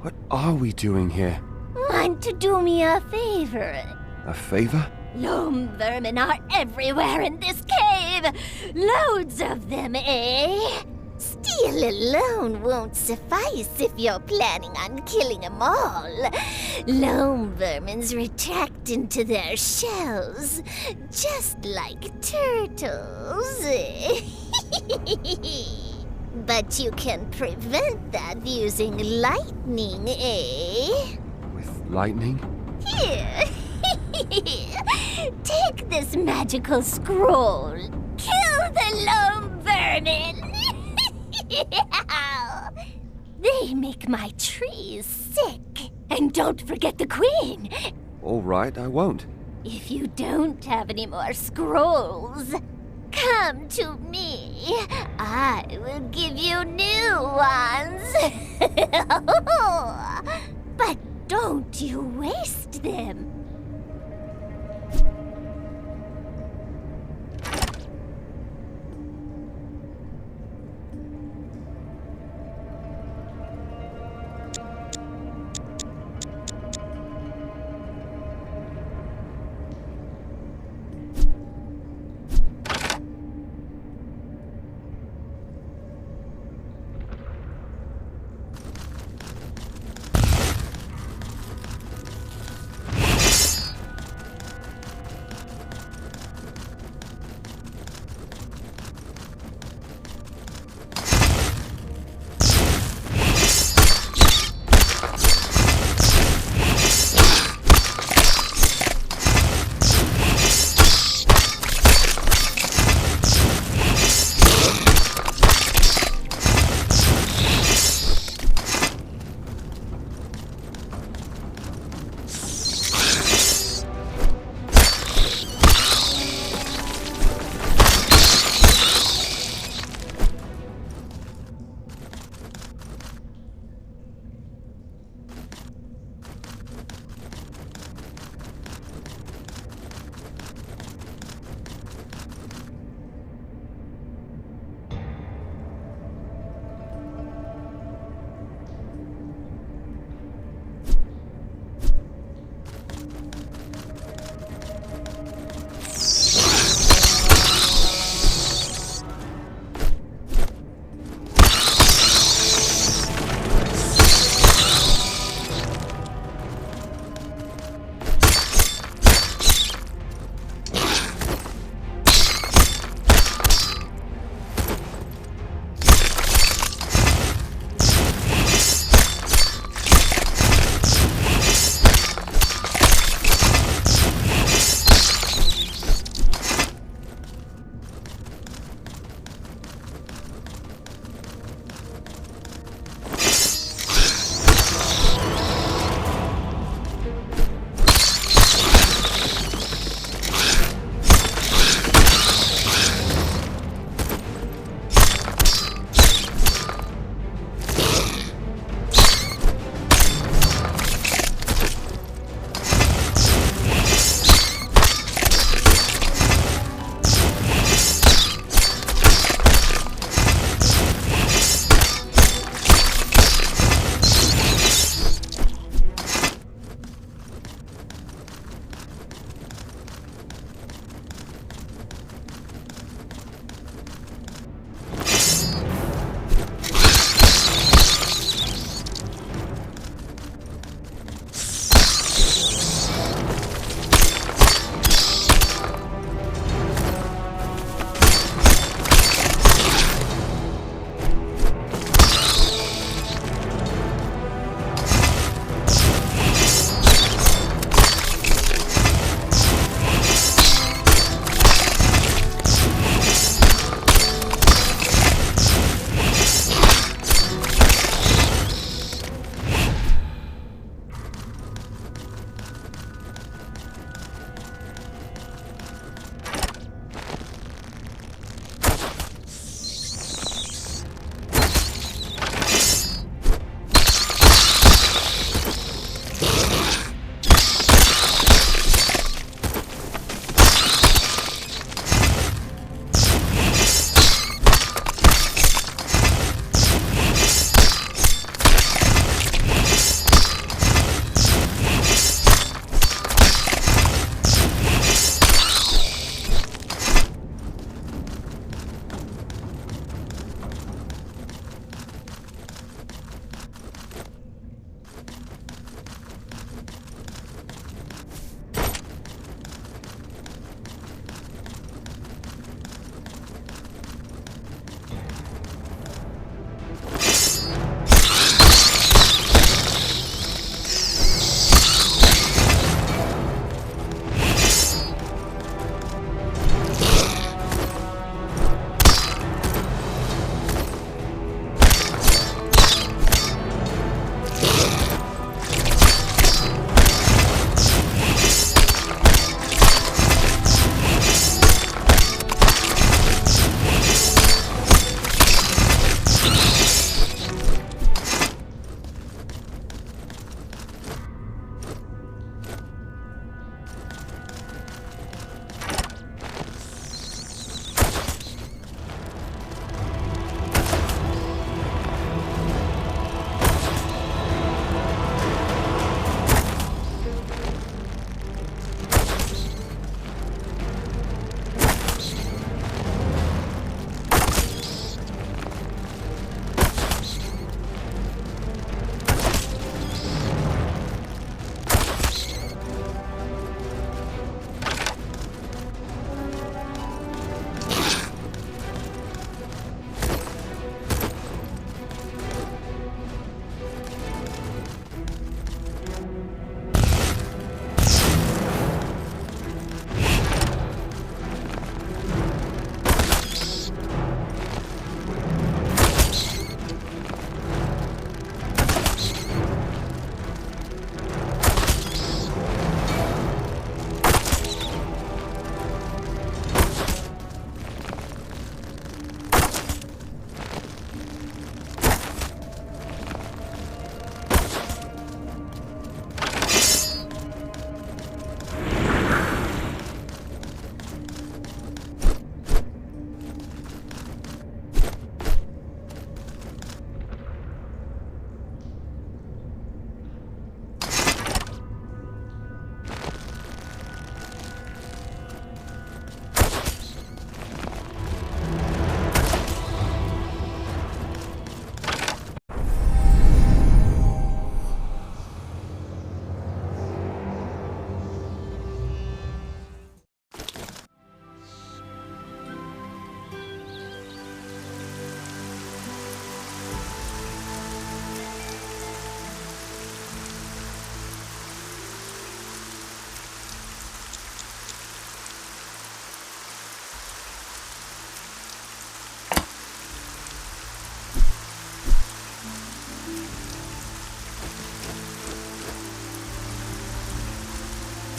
What are we doing here? Want to do me a favor? A favor? Loam vermin are everywhere in this cave. Loads of them, eh? Steel alone won't suffice if you're planning on killing them all. Loam vermins retract into their shells, just like turtles. But you can prevent that using lightning, eh? With lightning? Here. Take this magical scroll. Kill the loam vermin. They make my trees sick. And don't forget the queen. All right, I won't. If you don't have any more scrolls, come to me. I will give you new ones. But don't you waste them.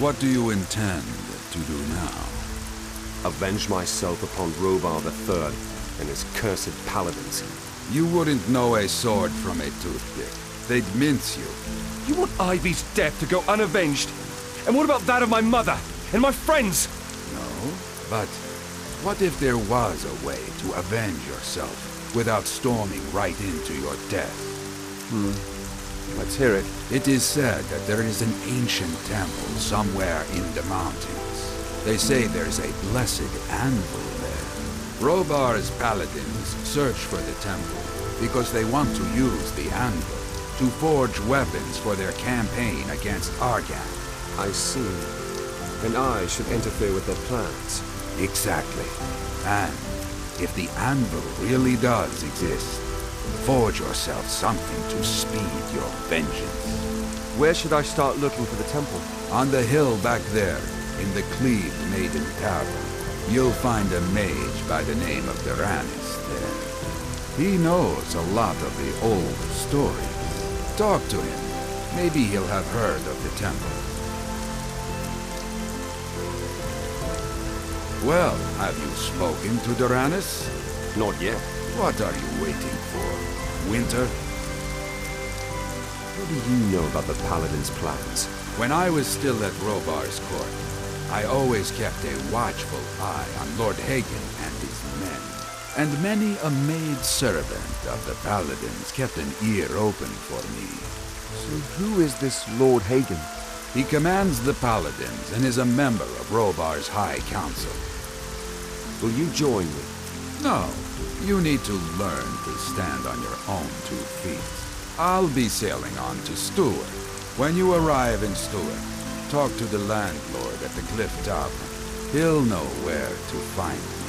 What do you intend to do now? Avenge myself upon Robar III and his cursed paladins. You wouldn't know a sword from a toothpick. They'd mince you. You want Ivy's death to go unavenged? And what about that of my mother and my friends? No, but what if there was a way to avenge yourself without storming right into your death? Let's hear it. It is said that there is an ancient temple somewhere in the mountains. They say there's a blessed anvil there. Robar's paladins search for the temple because they want to use the anvil to forge weapons for their campaign against Arcania. I see. And I should interfere with their plans. Exactly. And if the anvil really does exist, forge yourself something to speed your vengeance. Where should I start looking for the temple? On the hill back there, in the Cleaved Maiden Tavern, you'll find a mage by the name of Duranis there. He knows a lot of the old stories. Talk to him. Maybe he'll have heard of the temple. Well, have you spoken to Duranis? Not yet. What are you waiting for? Winter? What do you know about the Paladin's plans? When I was still at Robar's court, I always kept a watchful eye on Lord Hagen and his men. And many a maid servant of the Paladins kept an ear open for me. So who is this Lord Hagen? He commands the Paladins and is a member of Robar's High Council. Will you join me? No, you need to learn to stand on your own 2 feet. I'll be sailing on to Stewart. When you arrive in Stewart, talk to the landlord at the cliff top. He'll know where to find me.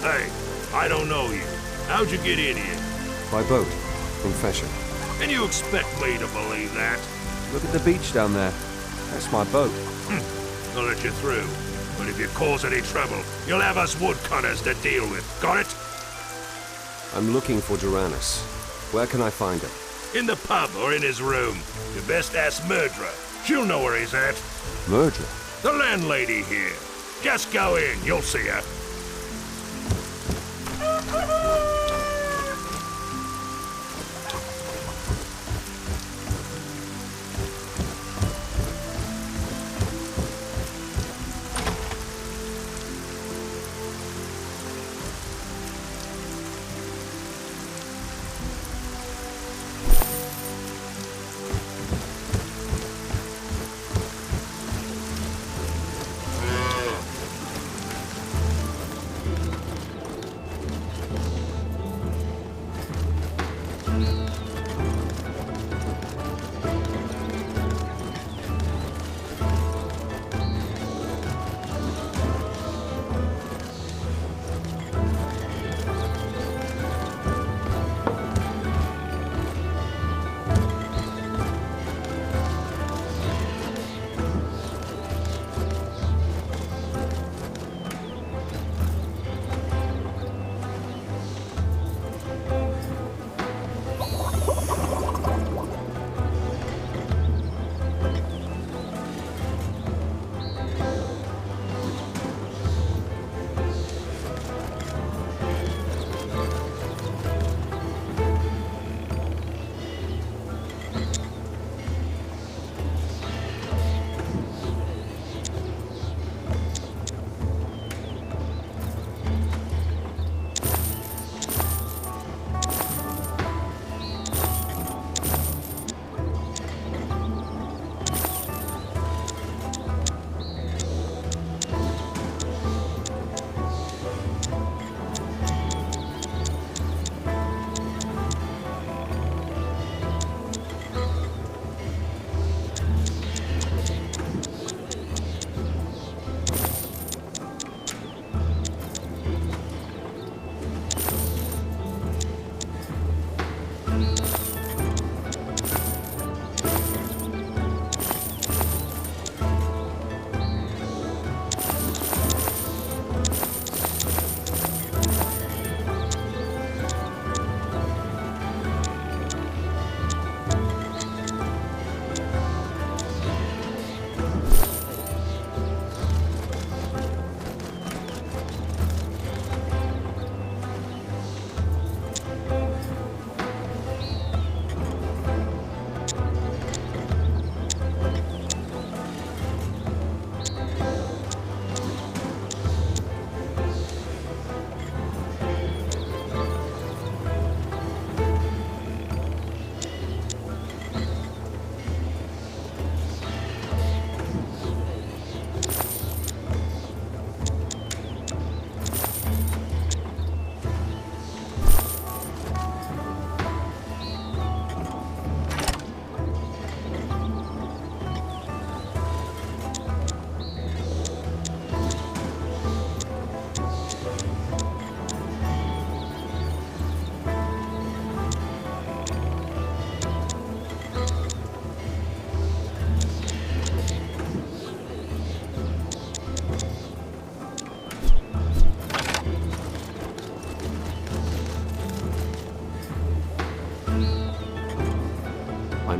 Hey, I don't know you. How'd you get in here? By boat, from Fesher. And you expect me to believe that? Look at the beach down there. That's my boat. I'll let you through. But if you cause any trouble, you'll have us woodcutters to deal with. Got it? I'm looking for Duranis. Where can I find him? In the pub or in his room. You best ask Murdra. She'll know where he's at. Murdra? The landlady here. Just go in, you'll see her.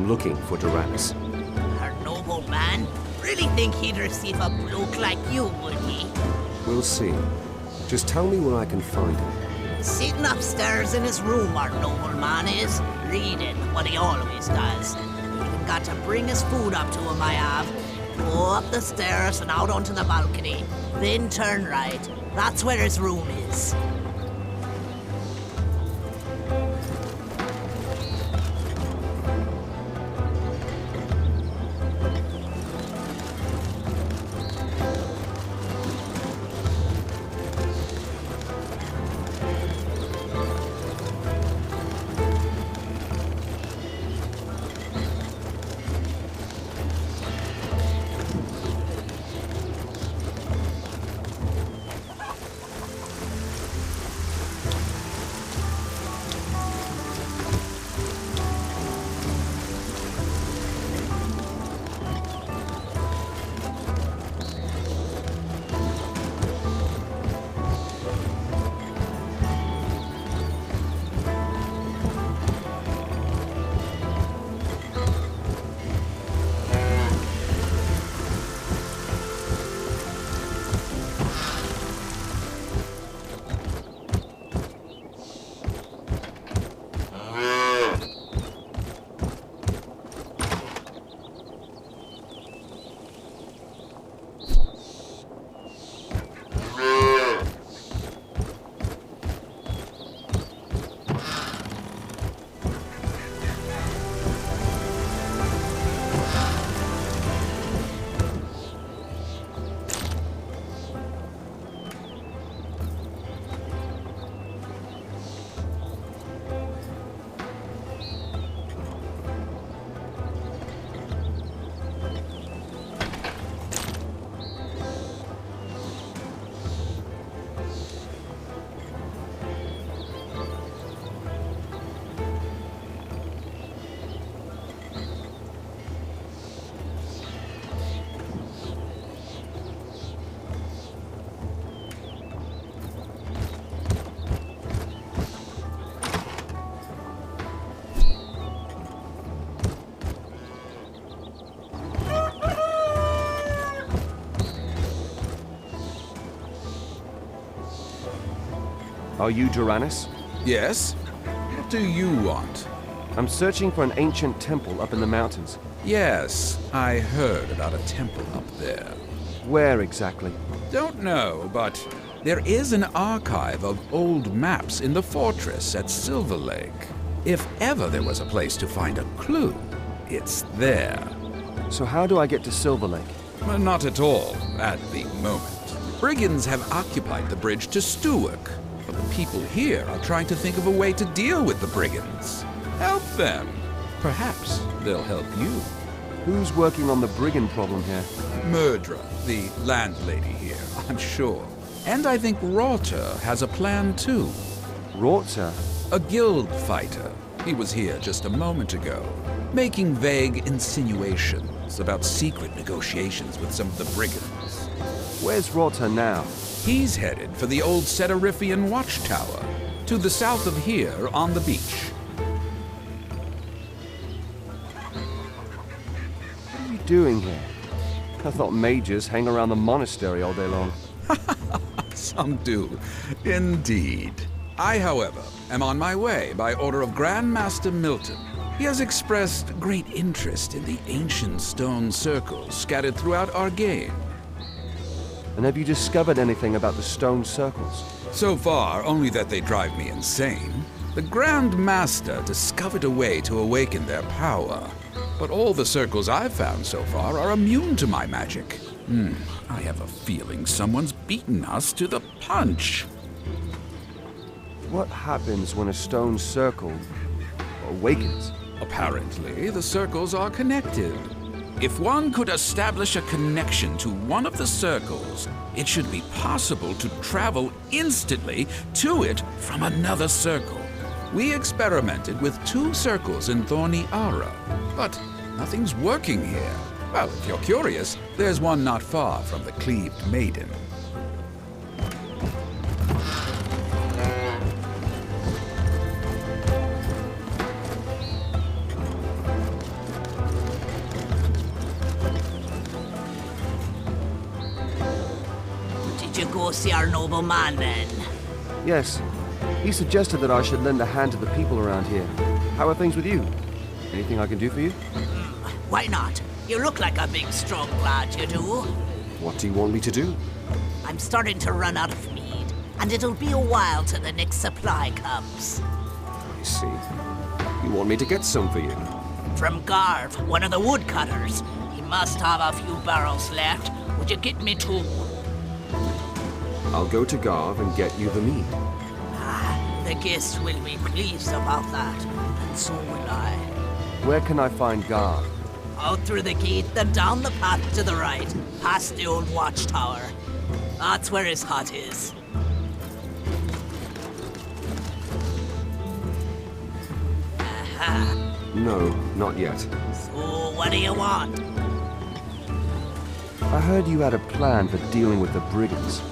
looking for Tyrannus. Our noble man? Really think he'd receive a bloke like you, would he? We'll see. Just tell me where I can find him. Sitting upstairs in his room, our noble man is, reading what he always does. Even got to bring his food up to him, I have. Go up the stairs and out onto the balcony. Then turn right. That's where his room is. Are you Tyrannus? Yes? What do you want? I'm searching for an ancient temple up in the mountains. Yes, I heard about a temple up there. Where exactly? Don't know, but there is an archive of old maps in the fortress at Silver Lake. If ever there was a place to find a clue, it's there. So how do I get to Silver Lake? Not at all, at the moment. Brigands have occupied the bridge to Stewart, but the people here are trying to think of a way to deal with the brigands. Help them. Perhaps they'll help you. Who's working on the brigand problem here? Murdra, the landlady here, I'm sure. And I think Rorter has a plan too. Rorter? A guild fighter. He was here just a moment ago, making vague insinuations about secret negotiations with some of the brigands. Where's Rorter now? He's headed for the old Setarifian watchtower, to the south of here on the beach. What are you doing here? I thought mages hang around the monastery all day long. Some do, indeed. I, however, am on my way by order of Grand Master Milton. He has expressed great interest in the ancient stone circles scattered throughout Arcania. And have you discovered anything about the stone circles? So far, only that they drive me insane. The Grand Master discovered a way to awaken their power, but all the circles I've found so far are immune to my magic. I have a feeling someone's beaten us to the punch. What happens when a stone circle awakens? Apparently, the circles are connected. If one could establish a connection to one of the circles, it should be possible to travel instantly to it from another circle. We experimented with 2 circles in Thorny Ara, but nothing's working here. Well, if you're curious, there's one not far from the Cleaved Maiden. you go see our nobleman then? Yes. He suggested that I should lend a hand to the people around here. How are things with you? Anything I can do for you? Why not? You look like a big, strong lad, you do. What do you want me to do? I'm starting to run out of meat, and it'll be a while till the next supply comes. I see. You want me to get some for you? From Garv, one of the woodcutters. He must have a few barrels left. Would you get me two? I'll go to Garv and get you the meat. The guests will be pleased about that, and so will I. Where can I find Garv? Out through the gate, then down the path to the right, past the old watchtower. That's where his hut is. Aha. No, not yet. So, what do you want? I heard you had a plan for dealing with the brigands.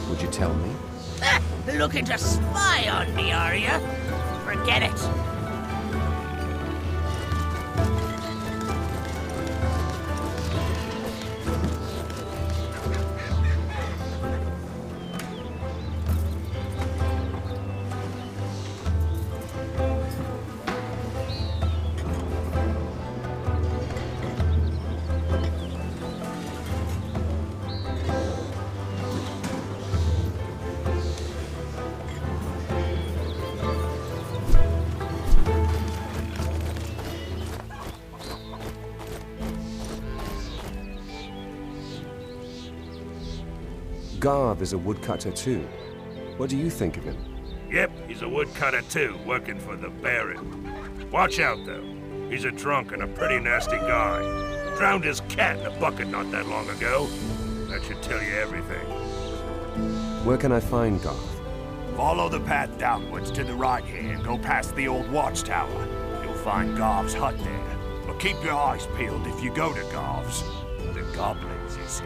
Would you tell me? Looking to spy on me, are you? Forget it. Garv is a woodcutter too. What do you think of him? Yep, he's a woodcutter too, working for the Baron. Watch out, though. He's a drunk and a pretty nasty guy. Drowned his cat in a bucket not that long ago. That should tell you everything. Where can I find Garv? Follow the path downwards to the right here and go past the old watchtower. You'll find Garv's hut there. But keep your eyes peeled if you go to Garv's. The goblins, you see.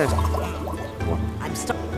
scared. I'm stuck.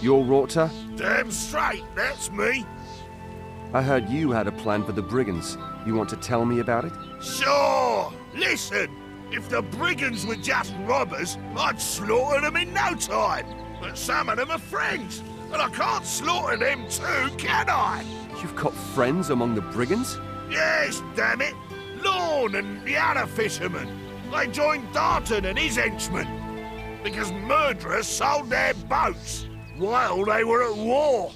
You're Rorta? Damn straight, that's me. I heard you had a plan for the brigands. You want to tell me about it? Sure. Listen, if the brigands were just robbers, I'd slaughter them in no time. But some of them are friends, and I can't slaughter them too, can I? You've got friends among the brigands? Yes, damn it. Lorne and the other fishermen. They joined Darton and his henchmen. Because murderers sold their boats while they were at war.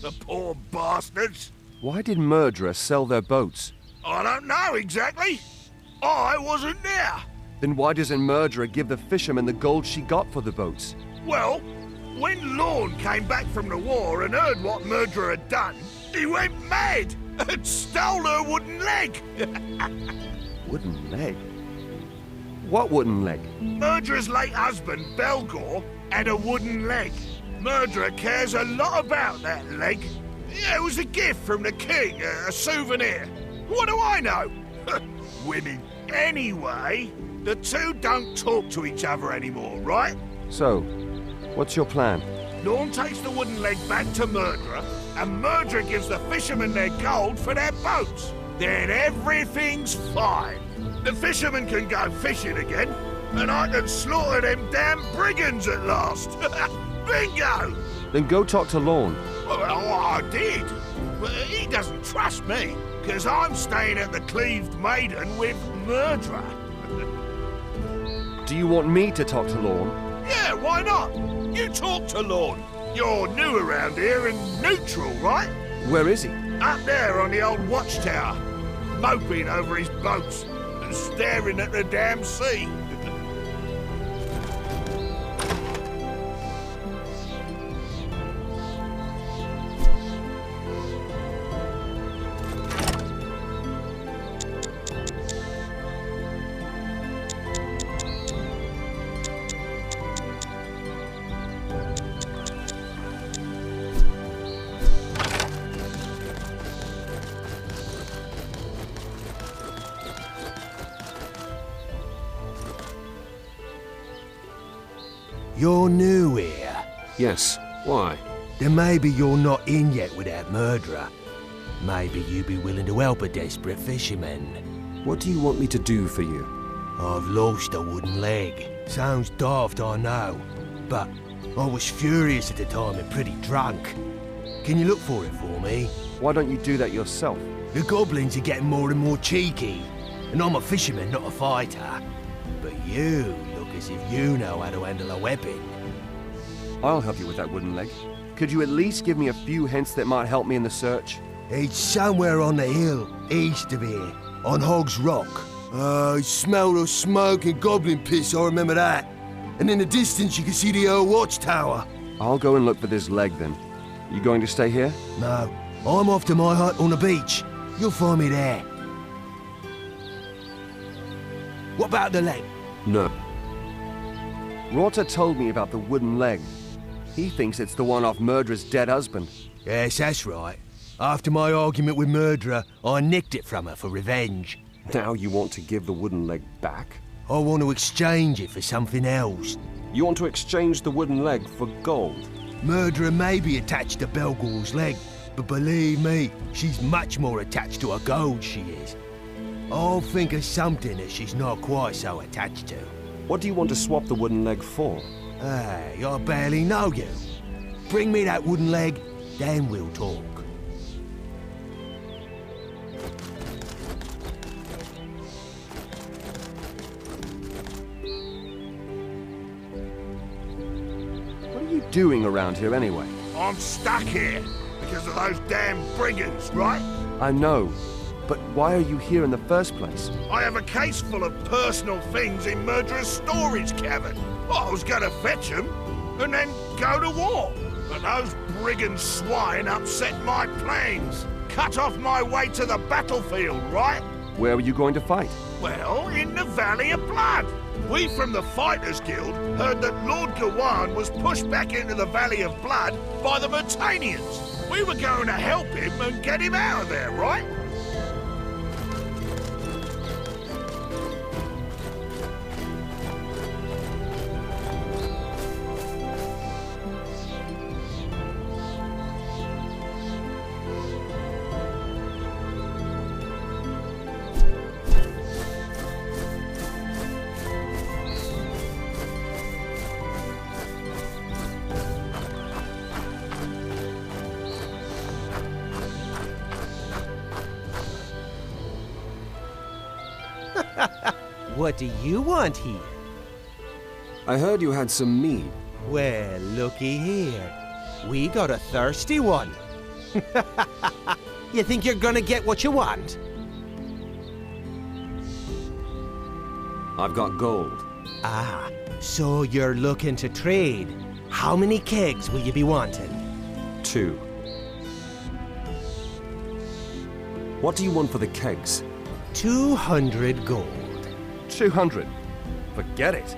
The poor bastards. Why did murderers sell their boats? I don't know exactly. I wasn't there. Then why doesn't Murderer give the fishermen the gold she got for the boats? Well, when Lorne came back from the war and heard what Murderer had done, he went mad and stole her wooden leg. Wooden leg? What wooden leg? Murderer's late husband, Belgor, had a wooden leg. Murderer cares a lot about that leg. Yeah, it was a gift from the king, a souvenir. What do I know? Women. Anyway, the two don't talk to each other anymore, right? So, what's your plan? Lorne takes the wooden leg back to Murderer, and Murderer gives the fishermen their gold for their boats. Then everything's fine. The fishermen can go fishing again, and I can slaughter them damn brigands at last. Bingo! Then go talk to Lorne. Well, I did. But he doesn't trust me, because I'm staying at the Cleaved Maiden with Murderer. Do you want me to talk to Lorne? Yeah, why not? You talk to Lorne. You're new around here and neutral, right? Where is he? Up there on the old watchtower, moping over his boats and staring at the damn sea. You're new here. Yes. Why? Then maybe you're not in yet with that murderer. Maybe you'd be willing to help a desperate fisherman. What do you want me to do for you? I've lost a wooden leg. Sounds daft, I know. But I was furious at the time and pretty drunk. Can you look for it for me? Why don't you do that yourself? The goblins are getting more and more cheeky. And I'm a fisherman, not a fighter. But you look as if you know how to handle a weapon. I'll help you with that wooden leg. Could you at least give me a few hints that might help me in the search? It's somewhere on the hill, east of here, on Hog's Rock. I smell the smoke and goblin piss, I remember that. And in the distance you can see the old watchtower. I'll go and look for this leg then. You going to stay here? No, I'm off to my hut on the beach. You'll find me there. What about the leg? No. Rorta told me about the wooden leg. He thinks it's the one off Murderer's dead husband. Yes, that's right. After my argument with Murderer, I nicked it from her for revenge. Now you want to give the wooden leg back? I want to exchange it for something else. You want to exchange the wooden leg for gold? Murderer may be attached to Belgor's leg, but believe me, she's much more attached to her gold, she is. I'll think of something that she's not quite so attached to. What do you want to swap the wooden leg for? Hey, I barely know you. Bring me that wooden leg, then we'll talk. What are you doing around here anyway? I'm stuck here because of those damn brigands, right? I know, but why are you here in the first place? I have a case full of personal things in Murderer's storage cavern. I was gonna fetch them and then go to war. But those brigand swine upset my plans. Cut off my way to the battlefield, right? Where were you going to fight? Well, in the Valley of Blood. We from the Fighters Guild heard that Lord Gawain was pushed back into the Valley of Blood by the Mutanians. We were going to help him and get him out of there, right? What do you want here? I heard you had some mead. Well, looky here. We got a thirsty one. You think you're gonna get what you want? I've got gold. Ah, so you're looking to trade. How many kegs will you be wanting? 2. What do you want for the kegs? 200 gold. 200. Forget it.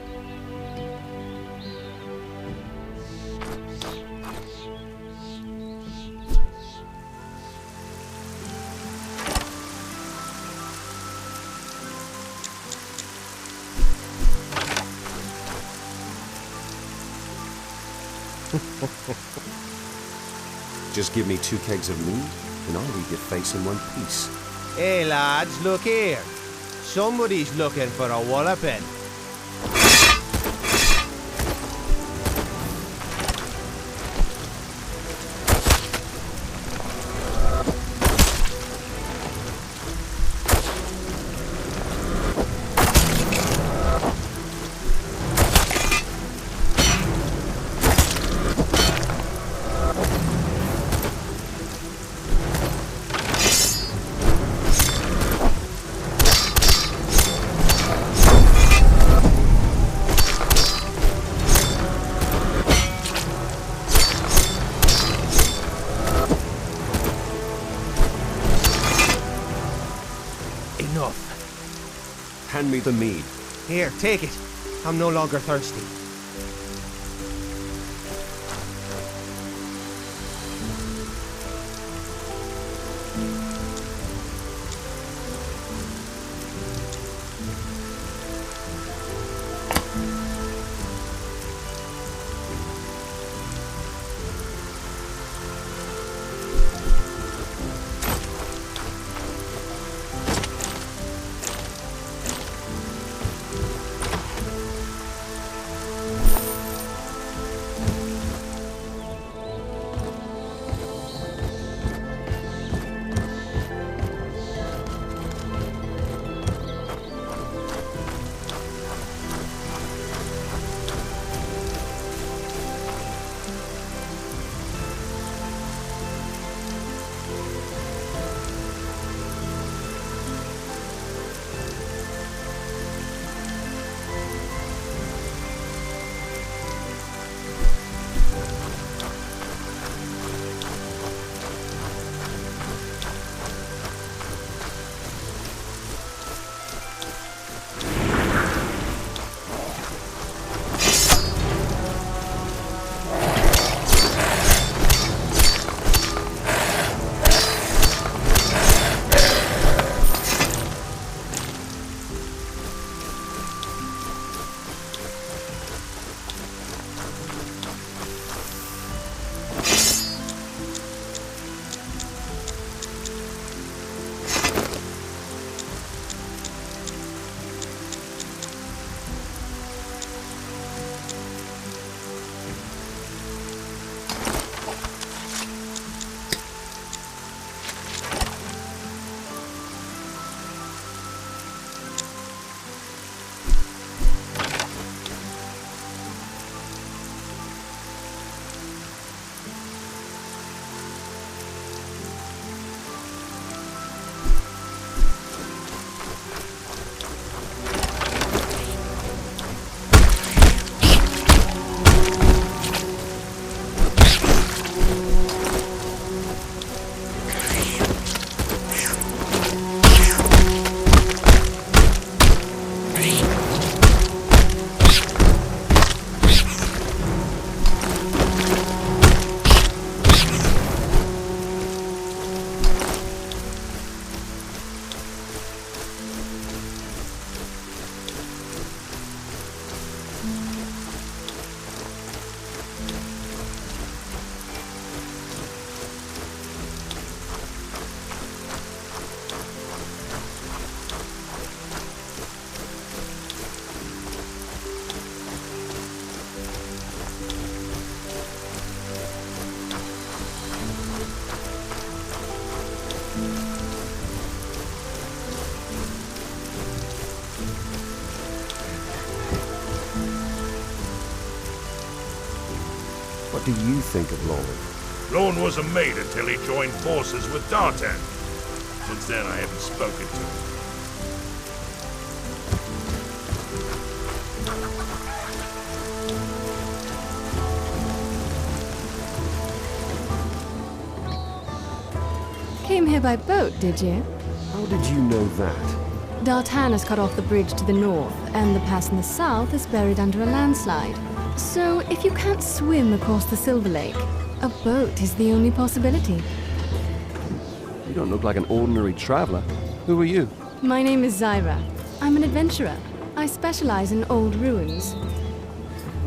Just give me 2 kegs of mead, and I'll leave your face in one piece. Hey lads, look here. Somebody's looking for a walloping. Hand me the mead. Here, take it. I'm no longer thirsty. What do you think of Lorne? Lorne was a mate until he joined forces with Dartan. Since then, I haven't spoken to him. Came here by boat, did you? How did you know that? Dartan has cut off the bridge to the north, and the pass in the south is buried under a landslide. So, if you can't swim across the Silver Lake, a boat is the only possibility. You don't look like an ordinary traveler. Who are you? My name is Zyra. I'm an adventurer. I specialize in old ruins.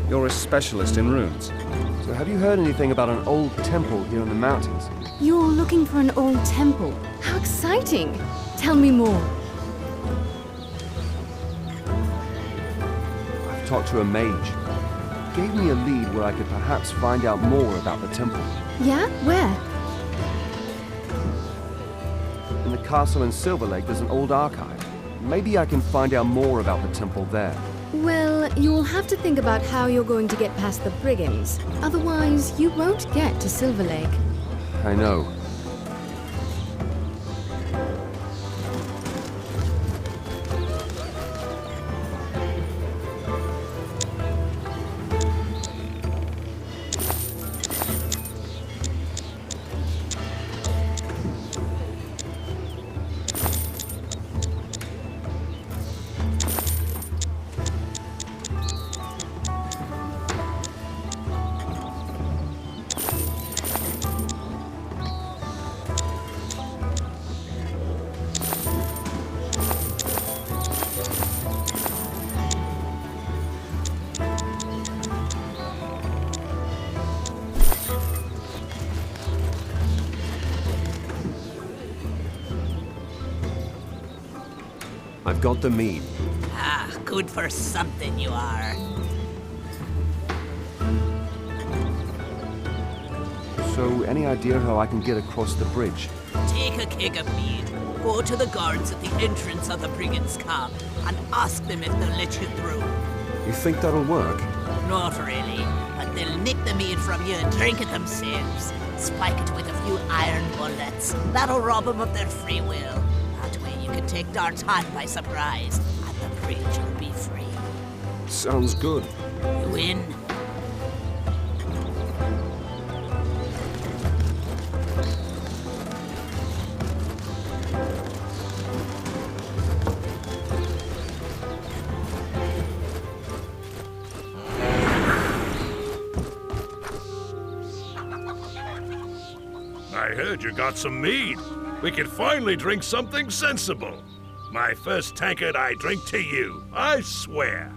You're a specialist in ruins. So have you heard anything about an old temple here in the mountains? You're looking for an old temple. How exciting! Tell me more. I've talked to a mage. He gave me a lead where I could perhaps find out more about the temple. Yeah? Where? In the castle in Silver Lake, there's an old archive. Maybe I can find out more about the temple there. Well, you'll have to think about how you're going to get past the brigands. Otherwise, you won't get to Silver Lake. I know. I've got the mead. Ah, good for something you are. So, any idea how I can get across the bridge? Take a keg of mead, go to the guards at the entrance of the brigand's camp, and ask them if they'll let you through. You think that'll work? Not really, but they'll nick the mead from you and drink it themselves. Spike it with a few iron bullets. That'll rob them of their free will. That way you can take Dartan by surprise, and the bridge will be free. Sounds good. You in? I heard you got some mead. We can finally drink something sensible. My first tankard I drink to you, I swear.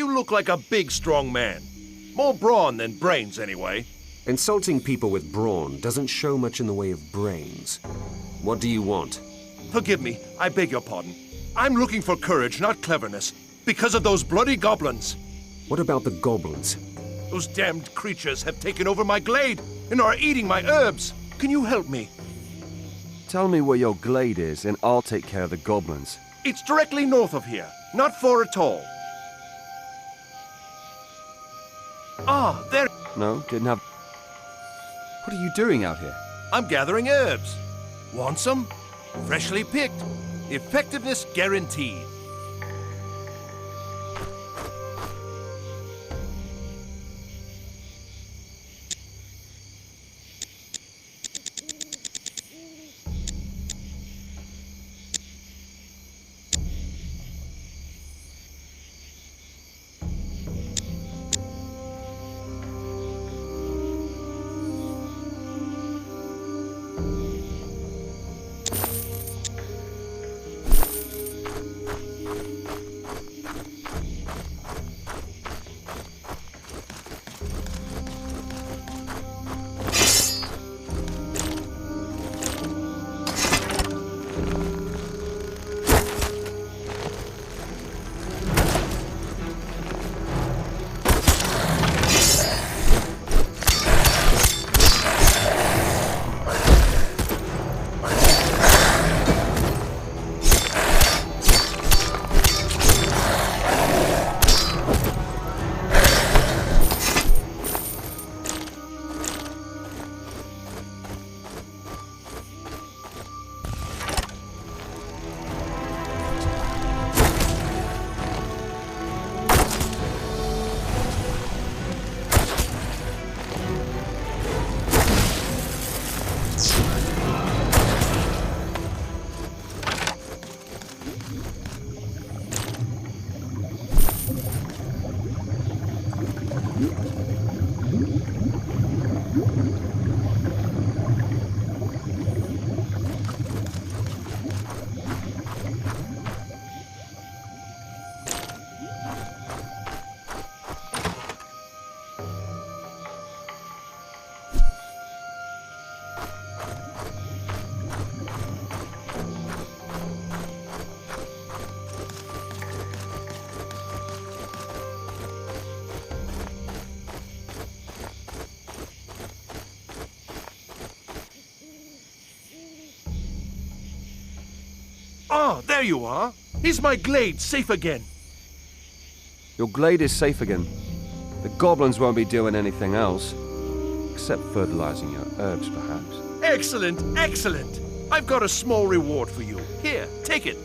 You look like a big, strong man. More brawn than brains, anyway. Insulting people with brawn doesn't show much in the way of brains. What do you want? Forgive me, I beg your pardon. I'm looking for courage, not cleverness, because of those bloody goblins. What about the goblins? Those damned creatures have taken over my glade and are eating my herbs. Can you help me? Tell me where your glade is, and I'll take care of the goblins. It's directly north of here, not far at all. Ah, there. No, didn't have... What are you doing out here? I'm gathering herbs. Want some? Freshly picked. Effectiveness guaranteed. Ah, there you are. Is my glade safe again? Your glade is safe again. The goblins won't be doing anything else. Except fertilizing your herbs, perhaps. Excellent, excellent. I've got a small reward for you. Here, take it.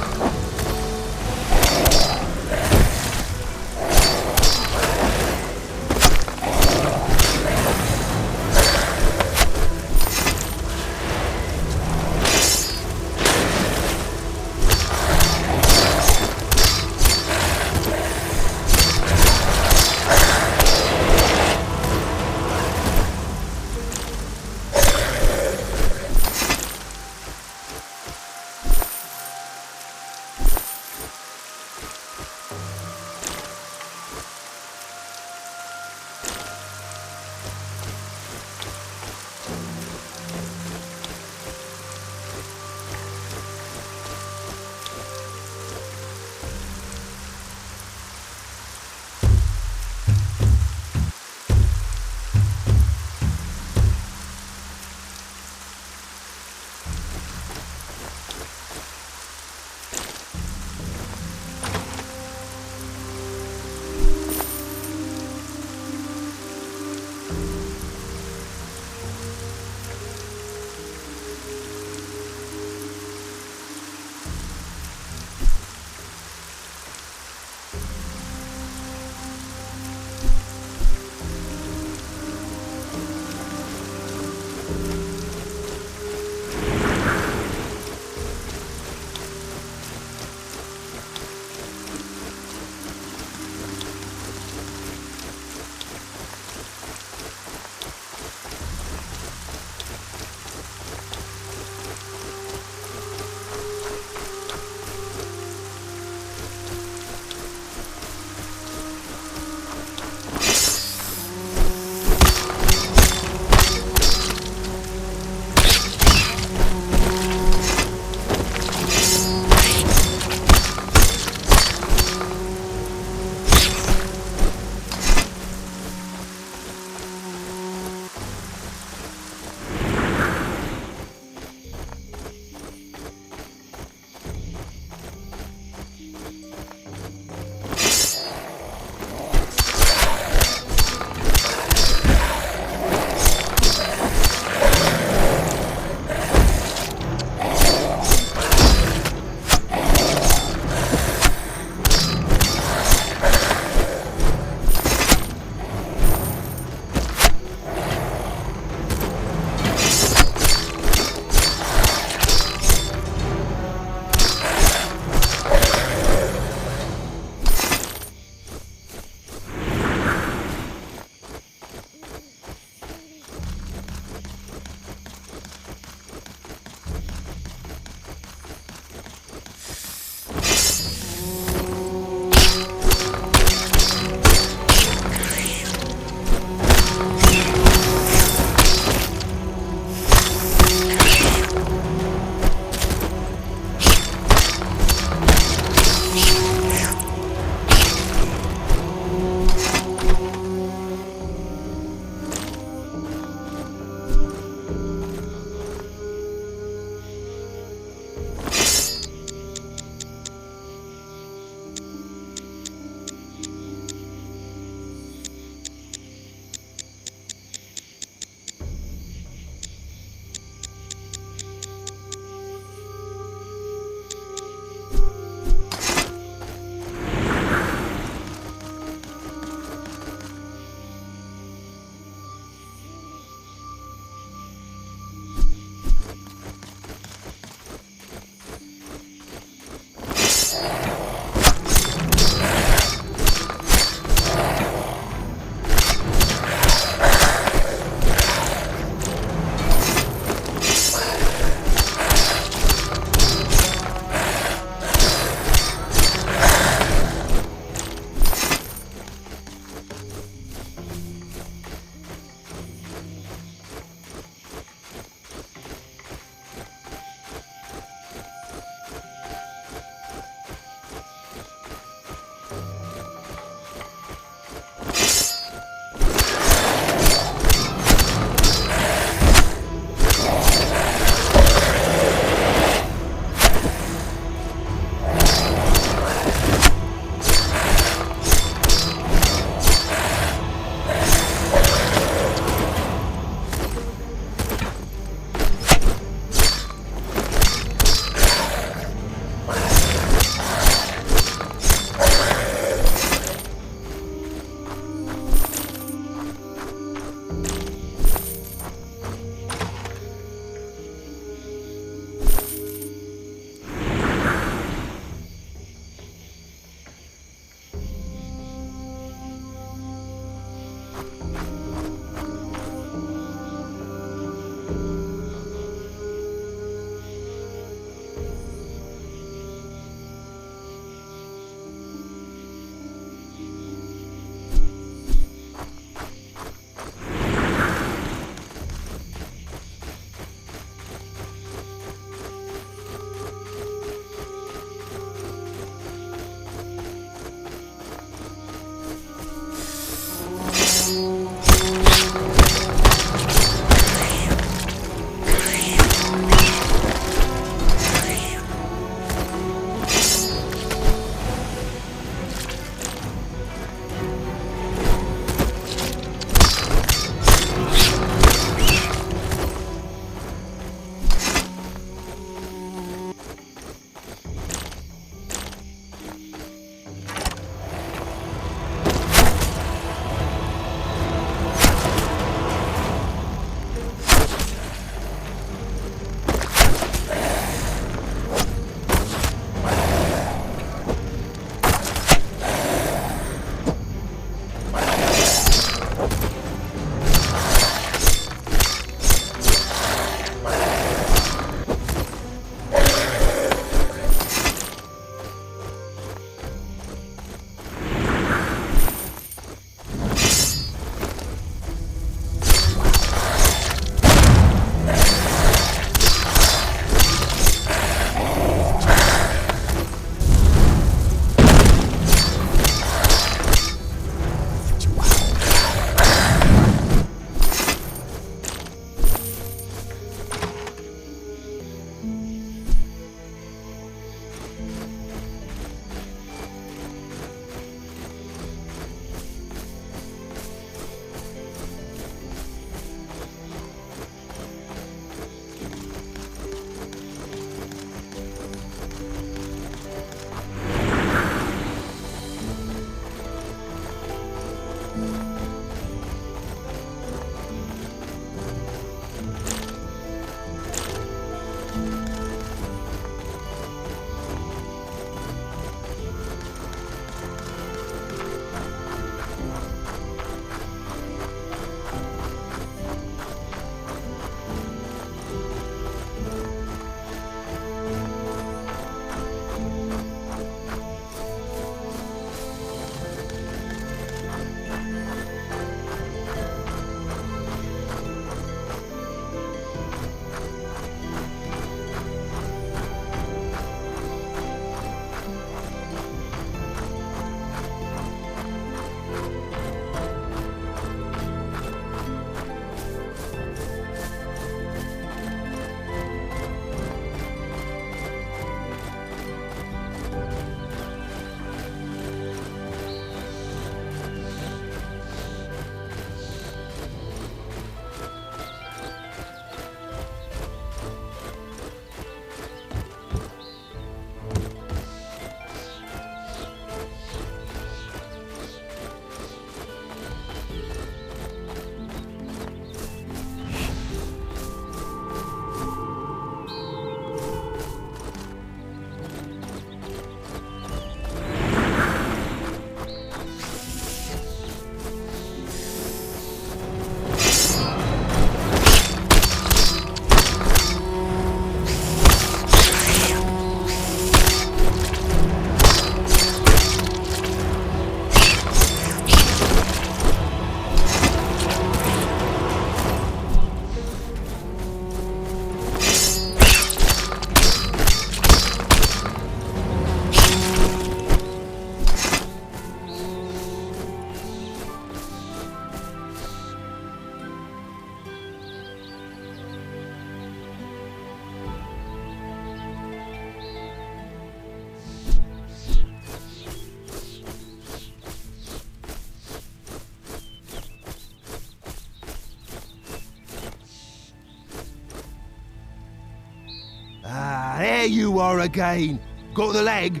Ah, there you are again. Got the leg?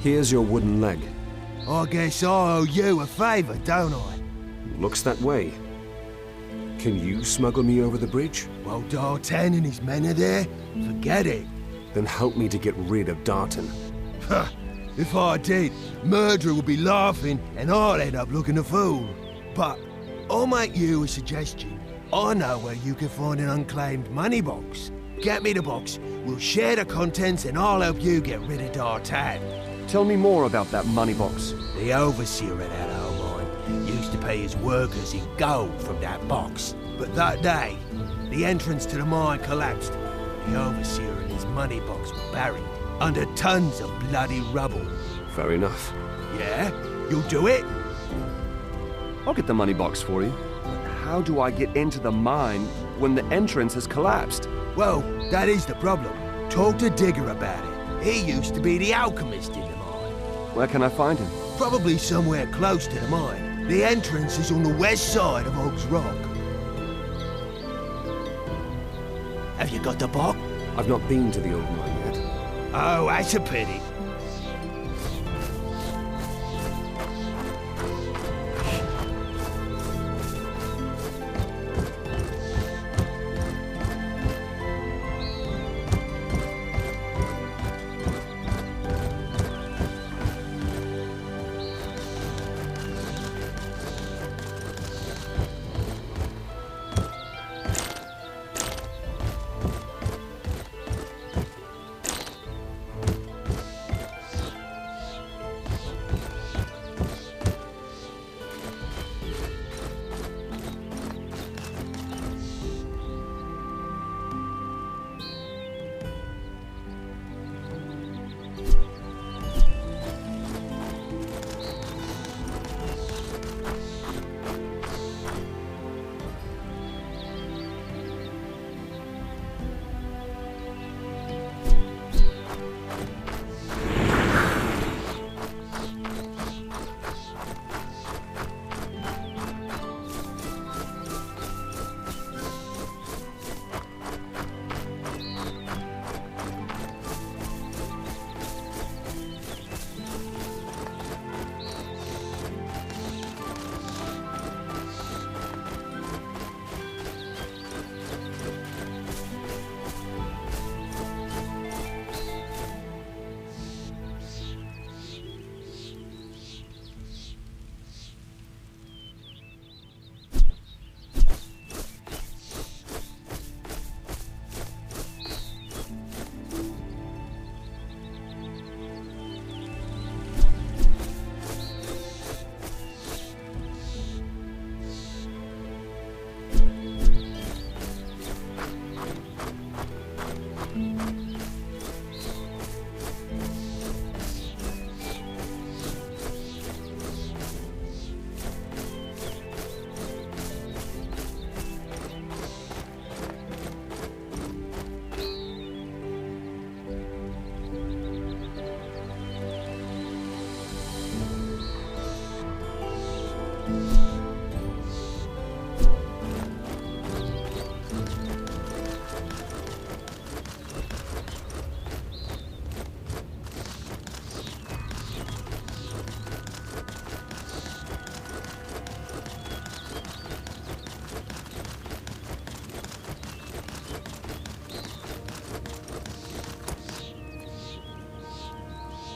Here's your wooden leg. I guess I owe you a favour, don't I? Looks that way. Can you smuggle me over the bridge? Well, D'Artan and his men are there. Forget it. Then help me to get rid of Darton. Ha! If I did, murderer would be laughing and I'd end up looking a fool. But I'll make you a suggestion. I know where you can find an unclaimed money box. Get me the box, we'll share the contents and I'll help you get rid of D'Artan. Tell me more about that money box. The overseer of that old mine used to pay his workers in gold from that box. But that day, the entrance to the mine collapsed. The overseer and his money box were buried under tons of bloody rubble. Fair enough. Yeah? You'll do it? I'll get the money box for you. But how do I get into the mine when the entrance has collapsed? Well, that is the problem. Talk to Digger about it. He used to be the alchemist in the mine. Where can I find him? Probably somewhere close to the mine. The entrance is on the west side of Oak's Rock. Have you got the box? I've not been to the old mine yet. Oh, that's a pity.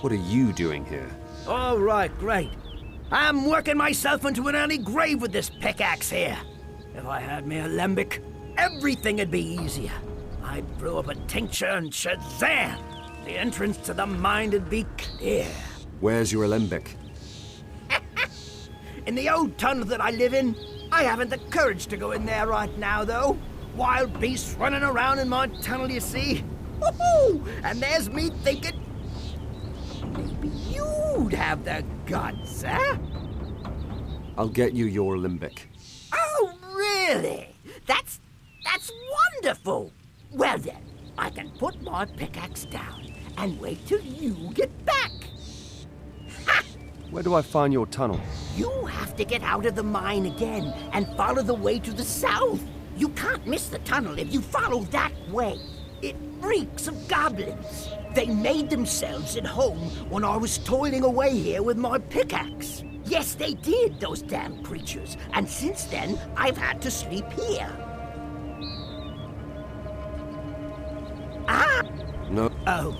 What are you doing here? All right, great. I'm working myself into an early grave with this pickaxe here. If I had me alembic, everything'd be easier. I'd brew up a tincture and shazam! The entrance to the mine'd be clear. Where's your alembic? In the old tunnel that I live in. I haven't the courage to go in there right now, though. Wild beasts running around in my tunnel, you see. Woohoo! And there's me thinking, maybe you'd have the guts, huh? I'll get you your alembic. Oh, really? That's wonderful. Well then, I can put my pickaxe down and wait till you get back. Ha! Where do I find your tunnel? You have to get out of the mine again and follow the way to the south. You can't miss the tunnel if you follow that way. It reeks of goblins. They made themselves at home when I was toiling away here with my pickaxe. Yes, they did, those damn creatures. And since then, I've had to sleep here. Ah! No. Oh.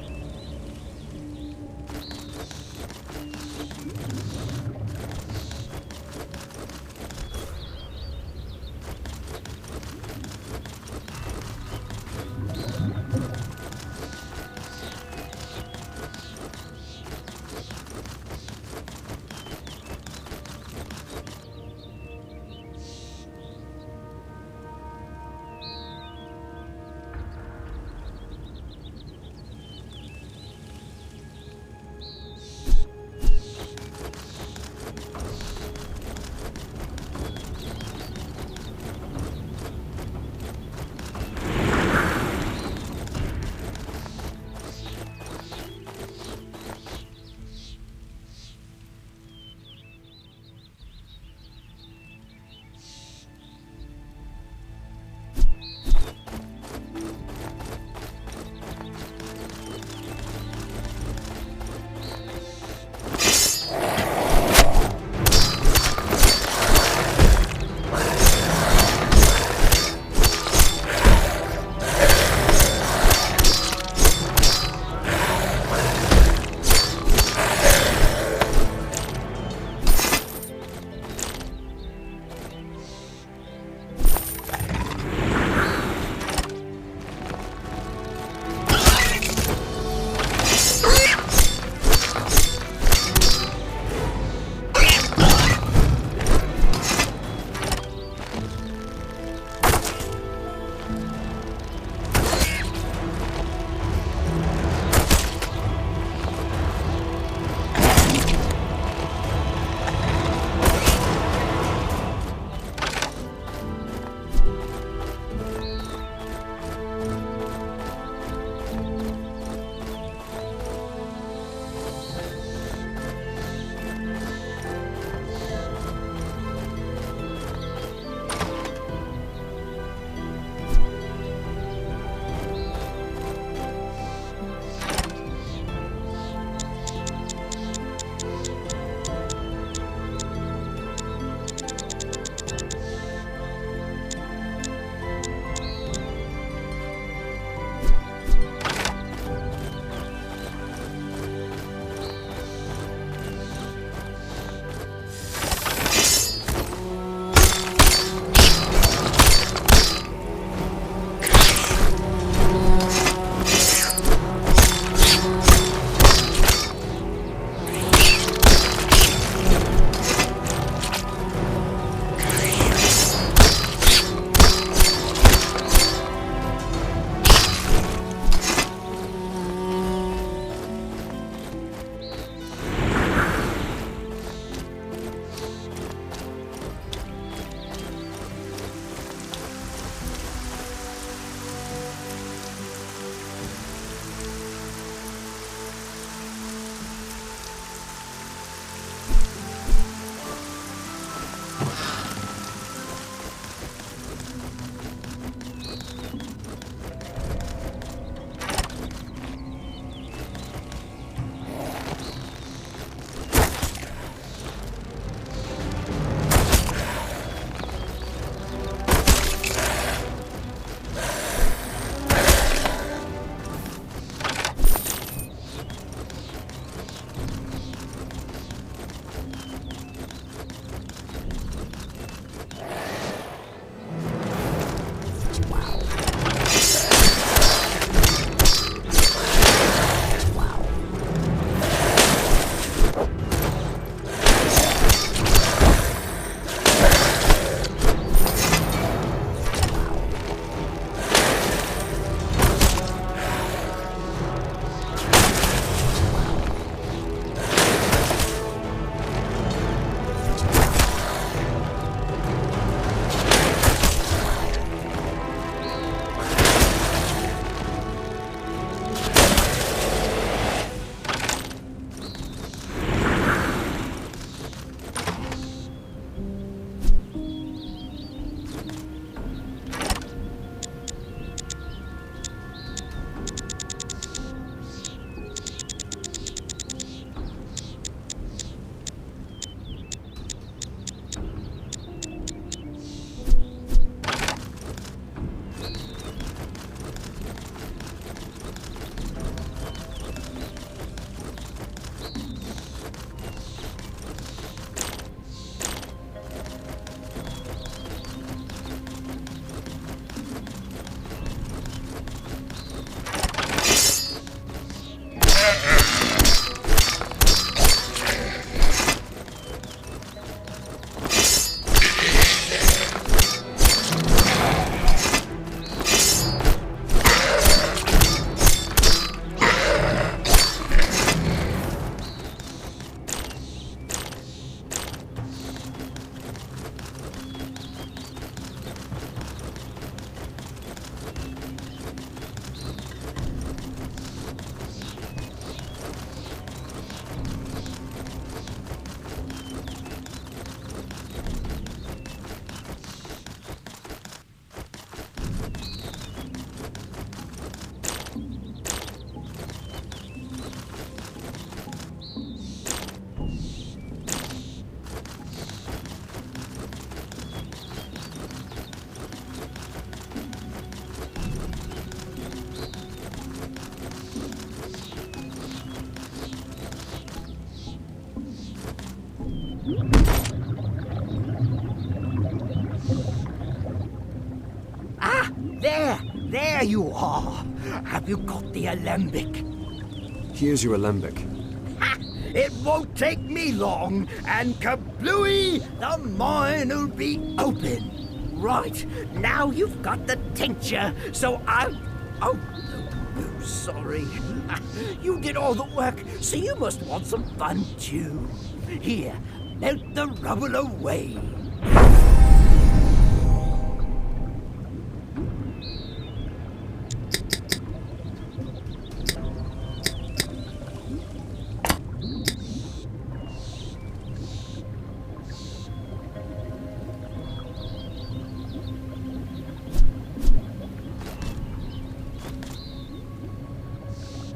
There you are. Have you got the alembic? Here's your alembic. Ha! It won't take me long, and kablooey, the mine'll be open. Right, now you've got the tincture, so Oh, sorry. You did all the work, so you must want some fun too. Here, melt the rubble away.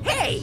Hey!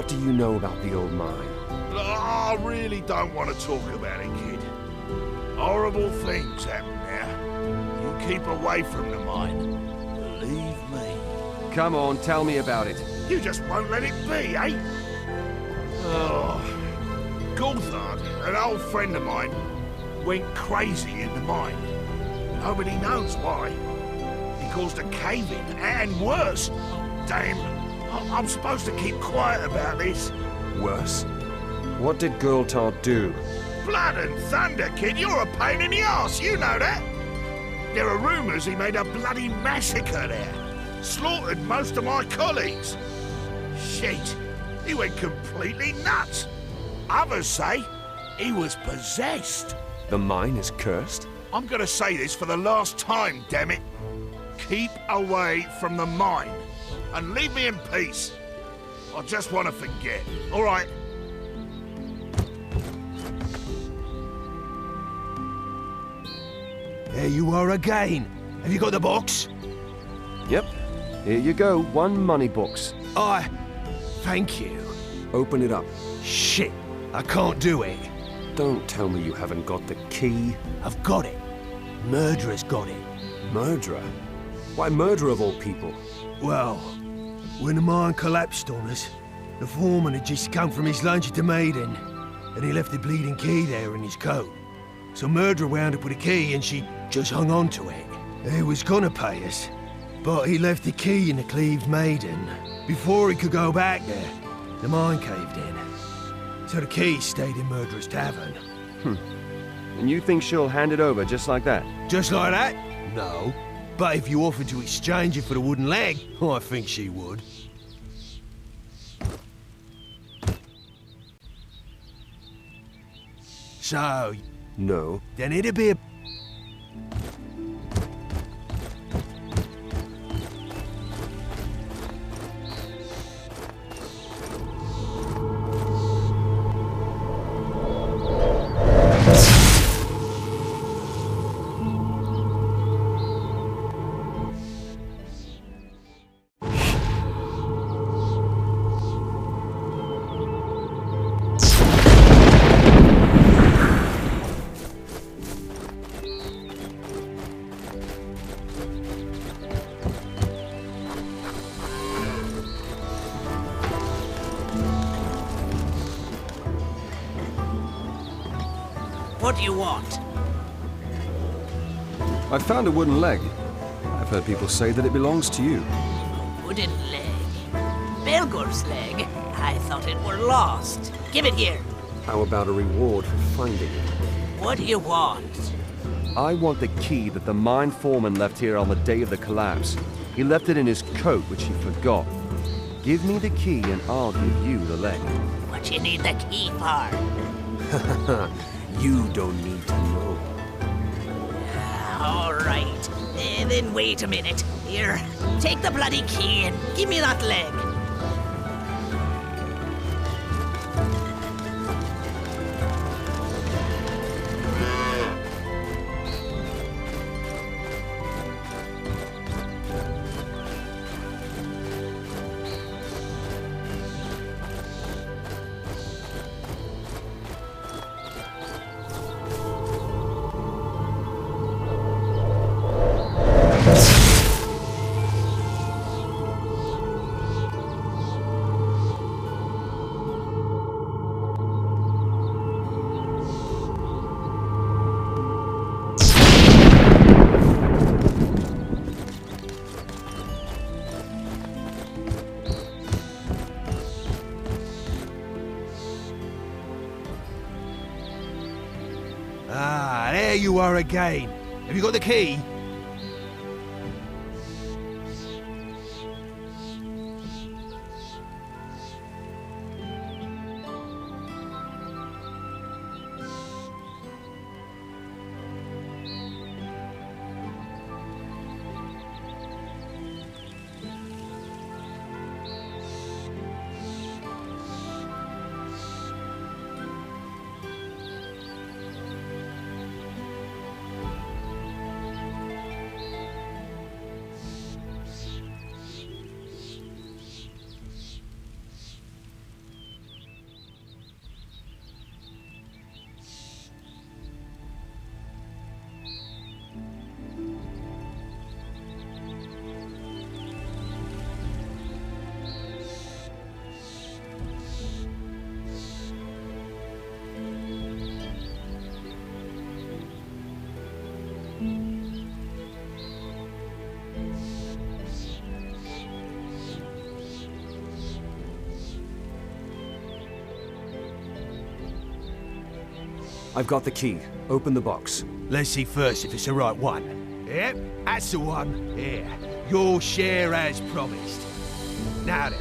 do you know about the old mine? I really don't want to talk about it, kid. Horrible things happen there. You keep away from the mine. Believe me. Come on, tell me about it. You just won't let it be, eh? Oh. Gulthard, an old friend of mine, went crazy in the mine. Nobody knows why. He caused a cave-in, and worse. Oh, damn. I'm supposed to keep quiet about this. Worse? What did Gulthard do? Blood and thunder, kid, you're a pain in the arse, you know that. There are rumours he made a bloody massacre there. Slaughtered most of my colleagues. Shit, he went completely nuts. Others say he was possessed. The mine is cursed? I'm gonna say this for the last time, damn it. Keep away from the mine. And leave me in peace. I just want to forget. All right. There you are again. Have you got the box? Yep. Here you go, 1 money box. Thank you. Open it up. Shit, I can't do it. Don't tell me you haven't got the key. I've got it. Murderer's got it. Murderer? Why murderer of all people? Well, when the mine collapsed on us, the foreman had just come from his lunch at the Maiden, and he left the bleeding key there in his coat. So murderer wound up with a key and she just hung on to it. He was gonna pay us, but he left the key in the cleaved Maiden. Before he could go back there, the mine caved in. So the key stayed in Murderer's tavern. And you think she'll hand it over just like that? Just like that? No. But if you offered to exchange it for the wooden leg, I think she would. So... No. Then it'd be a... What do you want? I found a wooden leg. I've heard people say that it belongs to you. Wooden leg. Belgor's leg. I thought it were lost. Give it here. How about a reward for finding it? What do you want? I want the key that the mine foreman left here on the day of the collapse. He left it in his coat, which he forgot. Give me the key and I'll give you the leg. What you need the key for? You don't need to know. All right. Then wait a minute. Here, take the bloody key and give me that leg. Ah, there you are again. Have you got the key? I've got the key. Open the box. Let's see first if it's the right one. Yep, that's the one. Here, your share as promised. Now then,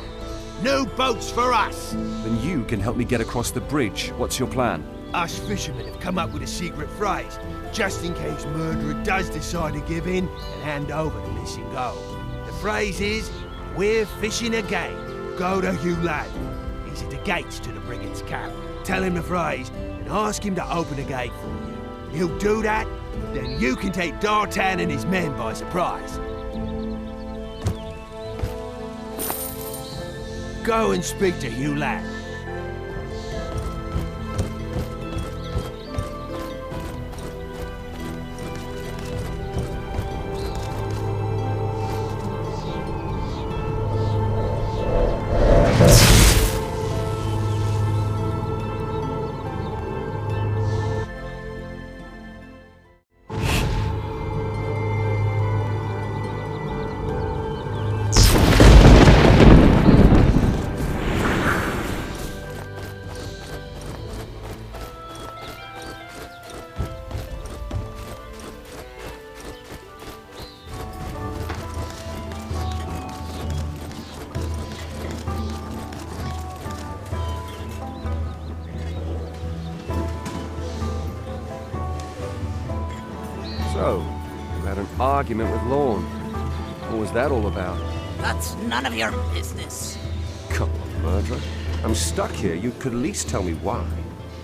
no boats for us! Then you can help me get across the bridge. What's your plan? Us fishermen have come up with a secret phrase, just in case murderer does decide to give in and hand over the missing gold. The phrase is, we're fishing again. Go to Hugh Ladd. He's at the gates to the brigand's camp. Tell him the phrase and ask him to open the gate for you. He'll do that, then you can take D'Artan and his men by surprise. Go and speak to Hugh Ladd. So, you had an argument with Lorne. What was that all about? That's none of your business. Come on, murderer. I'm stuck here. You could at least tell me why.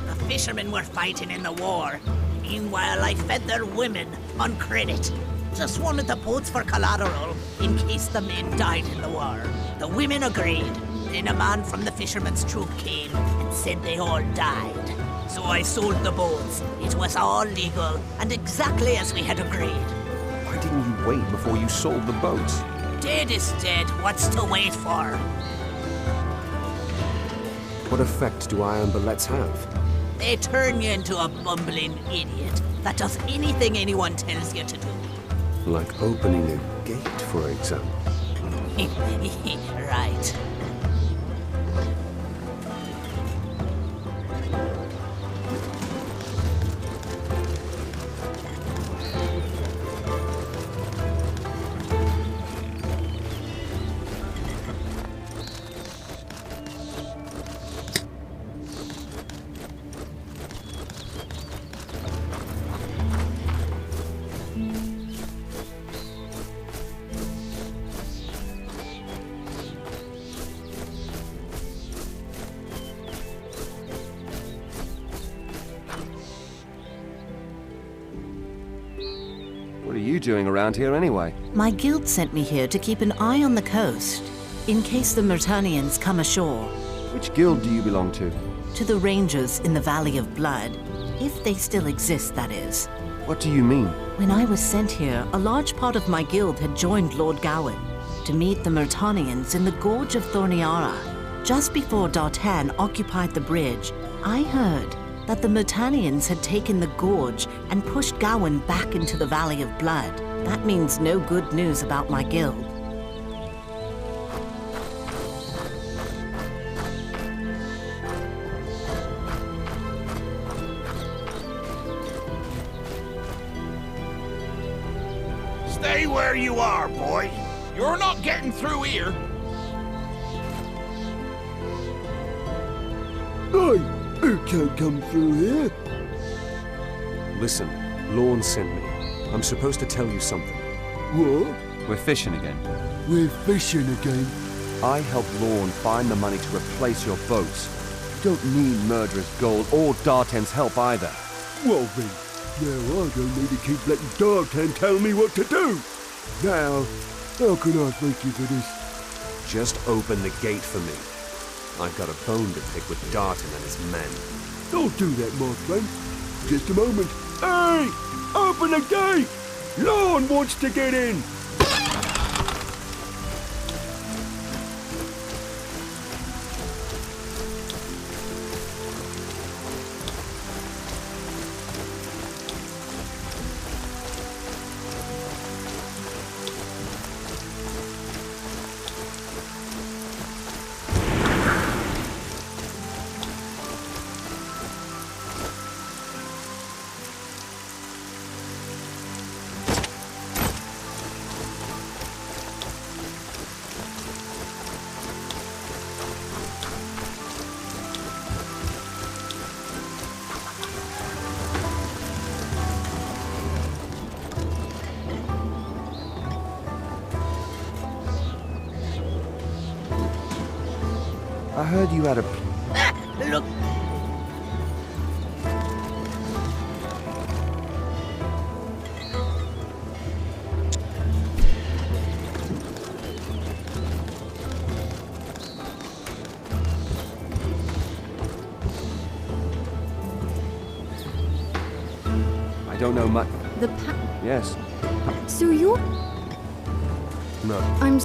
The fishermen were fighting in the war. Meanwhile, I fed their women on credit. Just wanted the boats for collateral in case the men died in the war. The women agreed. Then a man from the fishermen's troop came and said they all died. So I sold the boats. It was all legal and exactly as we had agreed. Why didn't you wait before you sold the boats? Dead is dead. What's to wait for? What effect do iron bullets have? They turn you into a bumbling idiot that does anything anyone tells you to do. Like opening a gate, for example. Right. What are you doing around here anyway? My guild sent me here to keep an eye on the coast, in case the Myrtanians come ashore. Which guild do you belong to? To the Rangers in the Valley of Blood. If they still exist, that is. What do you mean? When I was sent here, a large part of my guild had joined Lord Gawain to meet the Myrtanians in the Gorge of Thorniara. Just before D'Artan occupied the bridge, I heard that the Myrtanians had taken the gorge and pushed Gawain back into the Valley of Blood. That means no good news about my guild. Stay where you are, boy. You're not getting through here. You can't come through here. Listen, Lorne sent me. I'm supposed to tell you something. What? We're fishing again. We're fishing again. I helped Lorne find the money to replace your boats. You don't need murderer's gold or D'Artan's help either. Well then, now I don't need to keep letting D'Artan tell me what to do. Now, how can I thank you for this? Just open the gate for me. I've got a bone to pick with D'Artan and his men. Don't do that, my friend. Just a moment. Hey! Open the gate! Lorne wants to get in! I heard you had a... Look. I don't know much... The Yes. So you're... No. I'm...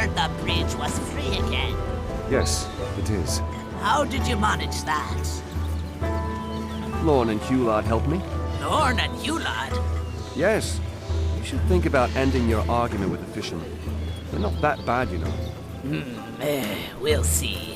The bridge was free again. Yes, it is. How did you manage that? Lorne and Hulard helped me. Lorne and Hulard? Yes. You should think about ending your argument with the fishermen. They're not that bad, you know. We'll see.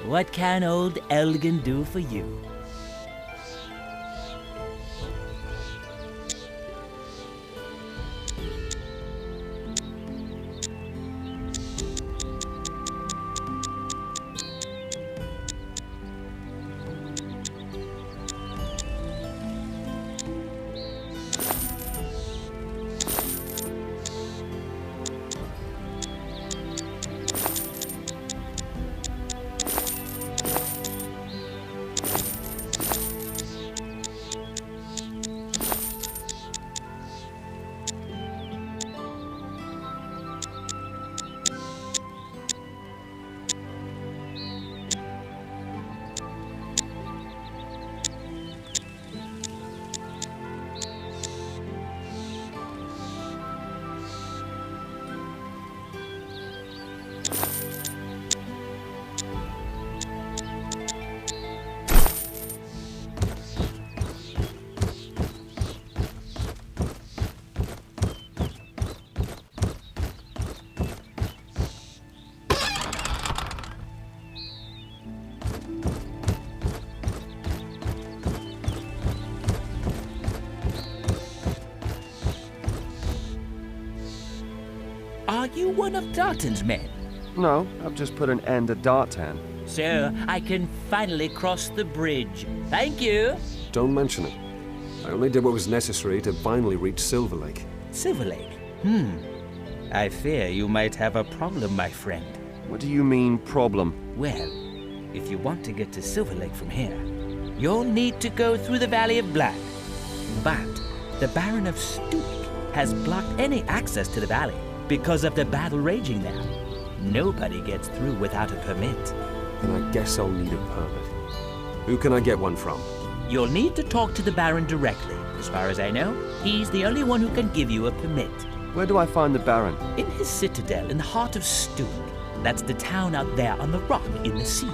What can old Elgin do for you? Are you one of Darton's men? No, I've just put an end to Dartan. So I can finally cross the bridge. Thank you. Don't mention it. I only did what was necessary to finally reach Silver Lake. Silver Lake? I fear you might have a problem, my friend. What do you mean, problem? Well, if you want to get to Silver Lake from here, you'll need to go through the Valley of Black. But the Baron of Stuik has blocked any access to the valley because of the battle raging there. Nobody gets through without a permit. Then I guess I'll need a permit. Who can I get one from? You'll need to talk to the Baron directly. As far as I know, he's the only one who can give you a permit. Where do I find the Baron? In his citadel in the heart of Stuik. That's the town out there on the rock in the sea.